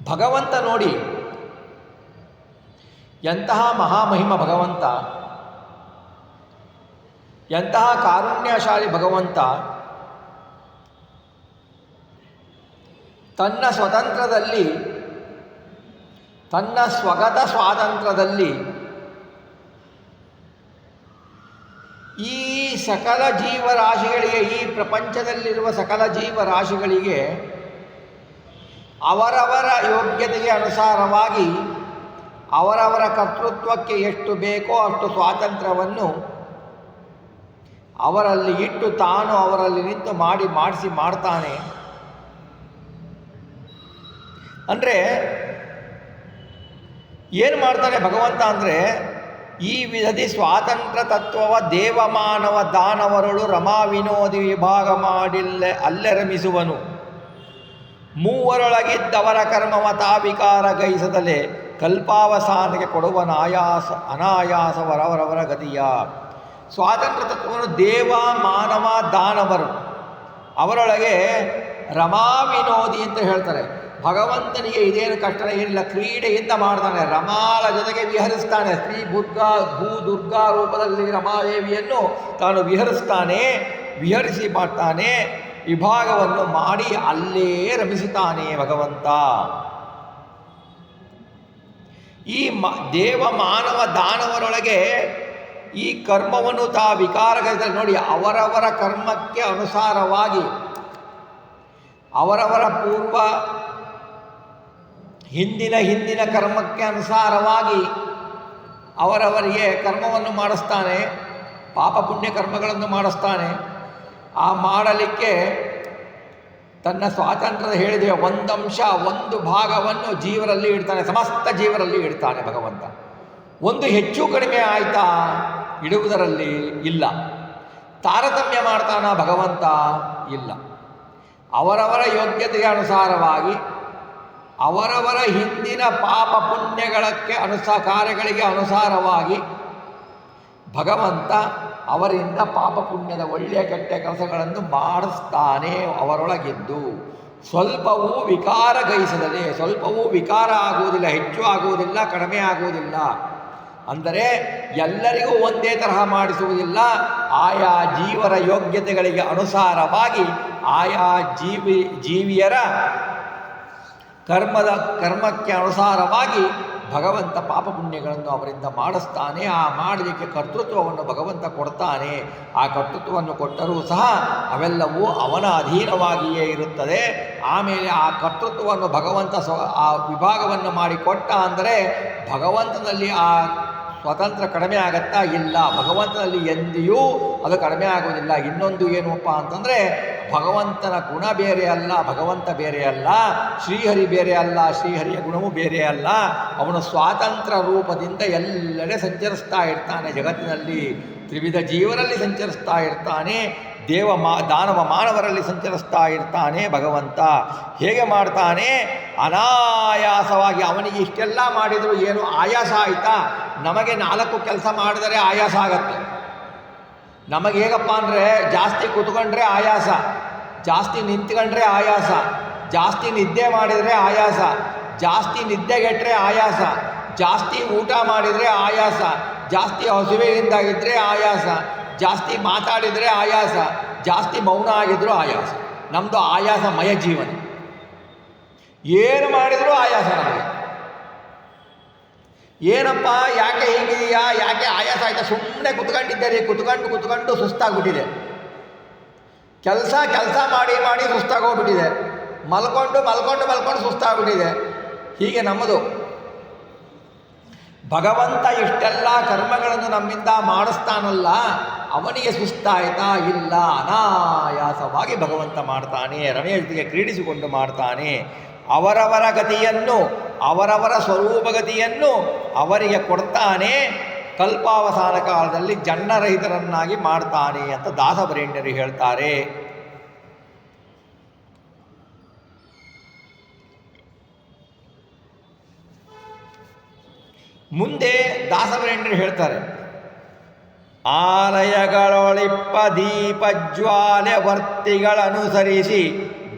ಭಗವಂತ ನೋಡಿ ಎಂತಹ ಮಹಾಮಹಿಮ ಭಗವಂತ, ಎಂತಹ ಕಾರುಣ್ಯಶಾಲಿ ಭಗವಂತ. ತನ್ನ ಸ್ವತಂತ್ರದಲ್ಲಿ, ತನ್ನ ಸ್ವಗತ ಸ್ವಾತಂತ್ರ್ಯದಲ್ಲಿ ಈ ಸಕಲ ಜೀವರಾಶಿಗಳಿಗೆ, ಈ ಪ್ರಪಂಚದಲ್ಲಿರುವ ಸಕಲ ಜೀವರಾಶಿಗಳಿಗೆ ಅವರವರ ಯೋಗ್ಯತೆಗೆ ಅನುಸಾರವಾಗಿ ಅವರವರ ಕರ್ತೃತ್ವಕ್ಕೆ ಎಷ್ಟು ಬೇಕೋ ಅಷ್ಟು ಸ್ವಾತಂತ್ರ್ಯವನ್ನು ಅವರಲ್ಲಿ ಇಟ್ಟು ತಾನು ಅವರಲ್ಲಿ ನಿಂತು ಮಾಡಿಸಿ ಮಾಡ್ತಾನೆ. ಅಂದರೆ ಏನು ಮಾಡ್ತಾನೆ ಭಗವಂತ ಅಂದರೆ, ಈ ವಿಧದಿ ಸ್ವಾತಂತ್ರ್ಯ ತತ್ವವ ದೇವಮಾನವ ದಾನವರುಳು ರಮಾ ವಿನೋದಿ ವಿಭಾಗ ಮಾಡಿಲ್ಲ ಅಲ್ಲೇ ರಮಿಸುವನು. ಮೂವರೊಳಗಿದ್ದವರ ಕರ್ಮವ ತಾವಿಕಾರ ಗೈಸದಲೆ ಕಲ್ಪಾವಸಾನಕ್ಕೆ ಕೊಡುವನ ಅನಾಯಾಸವರವರವರ ಗತಿಯ. ಸ್ವಾತಂತ್ರ್ಯ ತತ್ವವನ್ನು ದೇವ ಮಾನವ ದಾನವರು ಅವರೊಳಗೆ ರಮಾ ವಿನೋದಿ ಅಂತ ಹೇಳ್ತಾರೆ. ಭಗವಂತನಿಗೆ ಇದೇನು ಕಷ್ಟ ಏನಿಲ್ಲ, ಕ್ರೀಡೆಯಿಂದ ಮಾಡ್ತಾನೆ, ರಮಾಳ ಜೊತೆಗೆ ವಿಹರಿಸ್ತಾನೆ. ಶ್ರೀ ದುರ್ಗಾ ರೂಪದಲ್ಲಿ ರಮಾದೇವಿಯನ್ನು ತಾನು ವಿಹರಿಸಿ ಮಾಡ್ತಾನೆ, ವಿಭಾಗವನ್ನು ಮಾಡಿ ಅಲ್ಲೇ ರಮಿಸುತ್ತಾನೆ ಭಗವಂತ. ಈ ದೇವ ಮಾನವ ದಾನವರೊಳಗೆ ಈ ಕರ್ಮವನ್ನು ವಿಕಾರಗಳಿದ್ದಾರೆ ನೋಡಿ. ಅವರವರ ಕರ್ಮಕ್ಕೆ ಅನುಸಾರವಾಗಿ, ಅವರವರ ಪೂರ್ವ ಹಿಂದಿನ ಕರ್ಮಕ್ಕೆ ಅನುಸಾರವಾಗಿ ಅವರವರಿಗೆ ಕರ್ಮವನ್ನು ಮಾಡಿಸ್ತಾನೆ, ಪಾಪ ಪುಣ್ಯ ಕರ್ಮಗಳನ್ನು ಮಾಡಿಸ್ತಾನೆ. ಆ ಮಾಡಲಿಕ್ಕೆ ತನ್ನ ಸ್ವಾತಂತ್ರ್ಯದ ಹೇಳಿದೆ ಒಂದಂಶ, ಒಂದು ಭಾಗವನ್ನು ಜೀವರಲ್ಲಿ ಇಡ್ತಾನೆ, ಸಮಸ್ತ ಜೀವರಲ್ಲಿ ಇಡ್ತಾನೆ ಭಗವಂತ. ಒಂದು ಹೆಚ್ಚು ಕಡಿಮೆ ಆಯಿತಾ ಇಡುವುದರಲ್ಲಿ ಇಲ್ಲ. ತಾರತಮ್ಯ ಮಾಡ್ತಾನ ಭಗವಂತ ಇಲ್ಲ. ಅವರವರ ಯೋಗ್ಯತೆಗೆ ಅನುಸಾರವಾಗಿ, ಅವರವರ ಹಿಂದಿನ ಪಾಪ ಪುಣ್ಯಗಳಕ್ಕೆ ಕಾರ್ಯಗಳಿಗೆ ಅನುಸಾರವಾಗಿ ಭಗವಂತ ಅವರಿಂದ ಪಾಪ ಪುಣ್ಯದ ಒಳ್ಳೆಯ ಕೆಟ್ಟ ಕೆಲಸಗಳನ್ನು ಮಾಡಿಸ್ತಾನೆ ಅವರೊಳಗಿದ್ದು. ಸ್ವಲ್ಪವೂ ವಿಕಾರ ಗೈಸದಲೆ, ಸ್ವಲ್ಪವೂ ವಿಕಾರ ಆಗುವುದಿಲ್ಲ, ಹೆಚ್ಚು ಆಗುವುದಿಲ್ಲ, ಕಡಿಮೆ ಆಗುವುದಿಲ್ಲ. ಅಂದರೆ ಎಲ್ಲರಿಗೂ ಒಂದೇ ತರಹ ಮಾಡಿಸುವುದಿಲ್ಲ. ಆಯಾ ಜೀವರ ಯೋಗ್ಯತೆಗಳಿಗೆ ಅನುಸಾರವಾಗಿ, ಆಯಾ ಜೀವಿಯರ ಕರ್ಮಕ್ಕೆ ಅನುಸಾರವಾಗಿ ಭಗವಂತ ಪಾಪ ಪುಣ್ಯಗಳನ್ನು ಅವರಿಂದ ಮಾಡಿಸ್ತಾನೆ. ಆ ಮಾಡಲಿಕ್ಕೆ ಕರ್ತೃತ್ವವನ್ನು ಭಗವಂತ ಕೊಡ್ತಾನೆ. ಆ ಕರ್ತೃತ್ವವನ್ನು ಕೊಟ್ಟರೂ ಸಹ ಅವೆಲ್ಲವೂ ಅವನ ಅಧೀನವಾಗಿಯೇ ಇರುತ್ತದೆ. ಆಮೇಲೆ ಆ ಕರ್ತೃತ್ವವನ್ನು ಭಗವಂತ ಆ ವಿಭಾಗವನ್ನು ಮಾಡಿಕೊಟ್ಟ ಅಂದರೆ ಭಗವಂತನಲ್ಲಿ ಆ ಸ್ವತಂತ್ರ ಕಡಿಮೆ ಆಗತ್ತಾ? ಇಲ್ಲ. ಭಗವಂತನಲ್ಲಿ ಎಂದಿಯೂ ಅದು ಕಡಿಮೆ ಆಗುವುದಿಲ್ಲ. ಇನ್ನೊಂದು ಏನಪ್ಪ ಅಂತಂದರೆ, ಭಗವಂತನ ಗುಣ ಬೇರೆ ಅಲ್ಲ, ಭಗವಂತ ಬೇರೆ ಅಲ್ಲ, ಶ್ರೀಹರಿ ಬೇರೆ ಅಲ್ಲ, ಶ್ರೀಹರಿಯ ಗುಣವೂ ಬೇರೆ ಅಲ್ಲ. ಅವನು ಸ್ವಾತಂತ್ರ್ಯ ರೂಪದಿಂದ ಎಲ್ಲೆಡೆ ಸಂಚರಿಸ್ತಾ ಇರ್ತಾನೆ. ಜಗತ್ತಿನಲ್ಲಿ ತ್ರಿವಿಧ ಜೀವರಲ್ಲಿ ಸಂಚರಿಸ್ತಾ ಇರ್ತಾನೆ. ದಾನವ ಮಾನವರಲ್ಲಿ ಸಂಚರಿಸ್ತಾ ಇರ್ತಾನೆ ಭಗವಂತ. ಹೇಗೆ ಮಾಡ್ತಾನೆ? ಅನಾಯಾಸವಾಗಿ. ಅವನಿಗೆ ಇಷ್ಟೆಲ್ಲ ಮಾಡಿದರೂ ಏನು ಆಯಾಸ ಆಯಿತಾ? ನಮಗೆ 4 ಕೆಲಸ ಮಾಡಿದರೆ ಆಯಾಸ ಆಗತ್ತೆ. ನಮಗೆ ಹೇಗಪ್ಪ ಅಂದರೆ, ಜಾಸ್ತಿ ಕೂತ್ಕೊಂಡ್ರೆ ಆಯಾಸ, ಜಾಸ್ತಿ ನಿಂತ್ಕೊಂಡ್ರೆ ಆಯಾಸ, ಜಾಸ್ತಿ ನಿದ್ದೆ ಮಾಡಿದರೆ ಆಯಾಸ, ಜಾಸ್ತಿ ನಿದ್ದೆಗೆಟ್ಟರೆ ಆಯಾಸ, ಜಾಸ್ತಿ ಊಟ ಮಾಡಿದರೆ ಆಯಾಸ, ಜಾಸ್ತಿ ಹಸುವೆಯಿಂದಾಗಿದ್ದರೆ ಆಯಾಸ, ಜಾಸ್ತಿ ಮಾತಾಡಿದರೆ ಆಯಾಸ, ಜಾಸ್ತಿ ಮೌನ ಆಗಿದ್ರೂ ಆಯಾಸ. ನಮ್ಮದು ಆಯಾಸಮಯ ಜೀವನ. ಏನು ಮಾಡಿದರೂ ಆಯಾಸ ನಮಗೆ. ಏನಪ್ಪ, ಯಾಕೆ ಹೀಗಿದೆಯಾ, ಯಾಕೆ ಆಯಾಸ ಆಯಿತಾ? ಸುಮ್ಮನೆ ಕುತ್ಕೊಂಡಿದ್ದಾರೆ, ಕುತ್ಕೊಂಡು ಸುಸ್ತಾಗ್ಬಿಟ್ಟಿದೆ. ಕೆಲಸ ಮಾಡಿ ಸುಸ್ತಾಗೋಗ್ಬಿಟ್ಟಿದೆ. ಮಲ್ಕೊಂಡು ಸುಸ್ತಾಗ್ಬಿಟ್ಟಿದೆ. ಹೀಗೆ ನಮ್ಮದು. ಭಗವಂತ ಇಷ್ಟೆಲ್ಲ ಕರ್ಮಗಳನ್ನು ನಮ್ಮಿಂದ ಮಾಡಿಸ್ತಾನಲ್ಲ, ಅವನಿಗೆ ಸುಸ್ತಾಯ್ತಾ? ಇಲ್ಲ. ಅನಾಯಾಸವಾಗಿ ಭಗವಂತ ಮಾಡ್ತಾನೆ. ರಮೆಯ ಜೊತೆಗೆ ಕ್ರೀಡಿಸಿಕೊಂಡು ಮಾಡ್ತಾನೆ. ಅವರವರ ಗತಿಯನ್ನು, ಅವರವರ ಸ್ವರೂಪಗತಿಯನ್ನು ಅವರಿಗೆ ಕೊಡ್ತಾನೆ. ಕಲ್ಪಾವಸಾನ ಕಾಲದಲ್ಲಿ ಜನ್ಮರಹಿತರನ್ನಾಗಿ ಮಾಡ್ತಾನೆ ಅಂತ ದಾಸವರೇಣ್ಯರು ಹೇಳ್ತಾರೆ. ಮುಂದೆ ದಾಸವರೇಣ್ಯರು ಹೇಳ್ತಾರೆ, ಆಲಯಗಳೊಳಿಪ್ಪ ದೀಪ ಜ್ವಾಲೆ ವರ್ತಿಗಳನುಸರಿಸಿ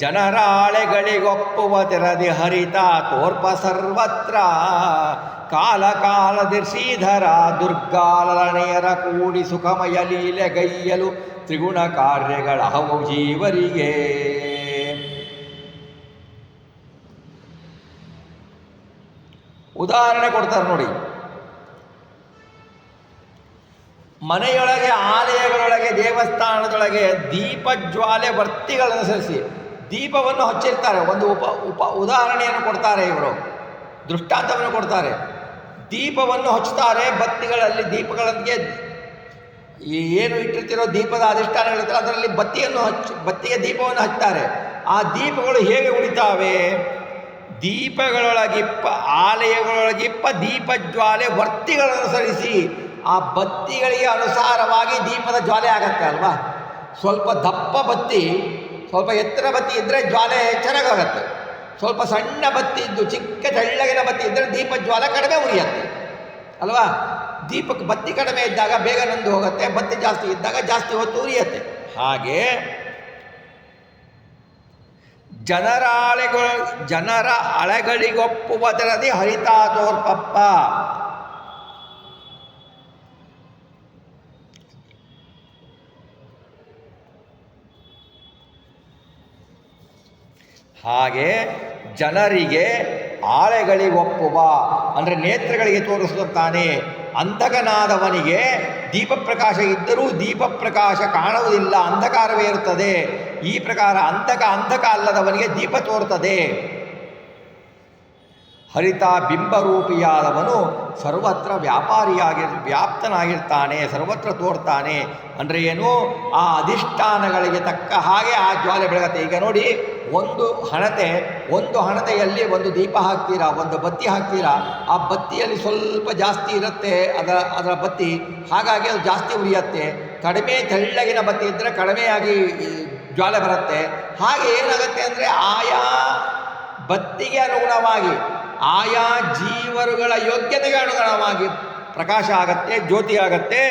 ಜನರಾಳೆಗಳಿಗೊಪ್ಪುವ ತೆರದಿ ಹರಿತ ತೋರ್ಪ ಸರ್ವತ್ರ ಕಾಲ ಕಾಲದಿ ಶ್ರೀಧರ ದುರ್ಗಾಲನೆಯರ ಕೂಡಿ ಸುಖಮಯ ಲೀಲೆಗೈಯಲು ತ್ರಿಗುಣ ಕಾರ್ಯಗಳಹವು ಜೀವರಿಗೆ. ಉದಾಹರಣೆ ಕೊಡ್ತಾರೆ ನೋಡಿ. ಮನೆಯೊಳಗೆ, ಆಲಯಗಳೊಳಗೆ, ದೇವಸ್ಥಾನದೊಳಗೆ ದೀಪಜ್ವಾಲೆ ವರ್ತಿಗಳನ್ನು ಸರಿಸಿ ದೀಪವನ್ನು ಹಚ್ಚಿರ್ತಾರೆ. ಒಂದು ಉದಾಹರಣೆಯನ್ನು ಕೊಡ್ತಾರೆ ಇವರು, ದೃಷ್ಟಾಂತವನ್ನು ಕೊಡ್ತಾರೆ. ದೀಪವನ್ನು ಹಚ್ಚುತ್ತಾರೆ, ಬತ್ತಿಗಳಲ್ಲಿ ದೀಪಗಳೊಂದಿಗೆ ಏನು ಇಟ್ಟಿರ್ತಿರೋ ದೀಪದ ಅಧಿಷ್ಠಾನಗಳಿರ್ತಾರೆ, ಅದರಲ್ಲಿ ಬತ್ತಿಗೆ ದೀಪವನ್ನು ಹಚ್ತಾರೆ. ಆ ದೀಪಗಳು ಹೇಗೆ ಉಳಿತಾವೆ? ದೀಪಗಳೊಳಗಿಪ್ಪ, ಆಲಯಗಳೊಳಗಿಪ್ಪ ದೀಪಜ್ವಾಲೆ ವರ್ತಿಗಳನ್ನು ಸರಿಸಿ ಆ ಬತ್ತಿಗಳಿಗೆ ಅನುಸಾರವಾಗಿ ದೀಪದ ಜ್ವಾಲೆ ಆಗತ್ತೆ ಅಲ್ವಾ. ಸ್ವಲ್ಪ ದಪ್ಪ ಬತ್ತಿ, ಸ್ವಲ್ಪ ಎತ್ತರ ಬತ್ತಿ ಇದ್ದರೆ ಜ್ವಾಲೆ ಚೆನ್ನಾಗಾಗತ್ತೆ. ಸ್ವಲ್ಪ ಸಣ್ಣ ಬತ್ತಿ ಇದ್ದು, ಚಿಕ್ಕ ತೆಳ್ಳಗಿನ ಬತ್ತಿ ಇದ್ದರೆ ದೀಪ ಜ್ವಾಲೆ ಕಡಿಮೆ ಉರಿಯತ್ತೆ ಅಲ್ವಾ. ದೀಪಕ್ಕೆ ಬತ್ತಿ ಕಡಿಮೆ ಇದ್ದಾಗ ಬೇಗ ನಂದು ಹೋಗುತ್ತೆ, ಬತ್ತಿ ಜಾಸ್ತಿ ಇದ್ದಾಗ ಜಾಸ್ತಿ ಹೊತ್ತು ಉರಿಯತ್ತೆ. ಹಾಗೆ ಜನರ ಅಳೆಗಳಿಗೊಪ್ಪುವ ತೆರದಿ ಹರಿತಾ ತೋರ್ಪಪ್ಪ. ಹಾಗೆ ಜನರಿಗೆ ಆಳೆಗಳಿಗೊಪ್ಪುವ ಅಂದರೆ ನೇತ್ರಗಳಿಗೆ ತೋರಿಸುತ್ತಾನೆ. ಅಂಧಕನಾದವನಿಗೆ ದೀಪ ಪ್ರಕಾಶ ಇದ್ದರೂ ದೀಪ ಪ್ರಕಾಶ ಕಾಣುವುದಿಲ್ಲ, ಅಂಧಕಾರವೇ ಇರುತ್ತದೆ. ಈ ಪ್ರಕಾರ ಅಂಧಕ ಅಲ್ಲದವನಿಗೆ ದೀಪ ತೋರ್ತದೆ. ಹರಿತ ಬಿಂಬರೂಪಿಯಾದವನು ಸರ್ವತ್ರ ವ್ಯಾಪ್ತನಾಗಿರ್ತಾನೆ, ಸರ್ವತ್ರ ತೋರ್ತಾನೆ. ಅಂದರೆ ಏನು? ಆ ಅಧಿಷ್ಠಾನಗಳಿಗೆ ತಕ್ಕ ಹಾಗೆ ಆ ಜ್ವಾಲೆ ಬೆಳಗತ್ತೆ. ಈಗ ನೋಡಿ, ಒಂದು ಹಣತೆಯಲ್ಲಿ ಒಂದು ದೀಪ ಹಾಕ್ತೀರಾ, ಒಂದು ಬತ್ತಿ ಹಾಕ್ತೀರಾ. ಆ ಬತ್ತಿಯಲ್ಲಿ ಸ್ವಲ್ಪ ಜಾಸ್ತಿ ಇರುತ್ತೆ ಅದರ ಬತ್ತಿ, ಹಾಗಾಗಿ ಅದು ಜಾಸ್ತಿ ಉರಿಯತ್ತೆ. ಕಡಿಮೆ ತೆಳ್ಳಗಿನ ಬತ್ತಿ ಇದ್ದರೆ ಕಡಿಮೆಯಾಗಿ ಜ್ವಾಲೆ ಬರುತ್ತೆ. ಹಾಗೆ ಏನಾಗುತ್ತೆ ಅಂದರೆ ಆಯಾ ಬತ್ತಿಗೆ ಅನುಗುಣವಾಗಿ, ಆಯಾ ಜೀವರುಗಳ ಯೋಗ್ಯತೆಗೆ ಅನುಗುಣವಾಗಿ ಪ್ರಕಾಶ ಆಗತ್ತೆ, ಜ್ಯೋತಿ ಆಗತ್ತೆ.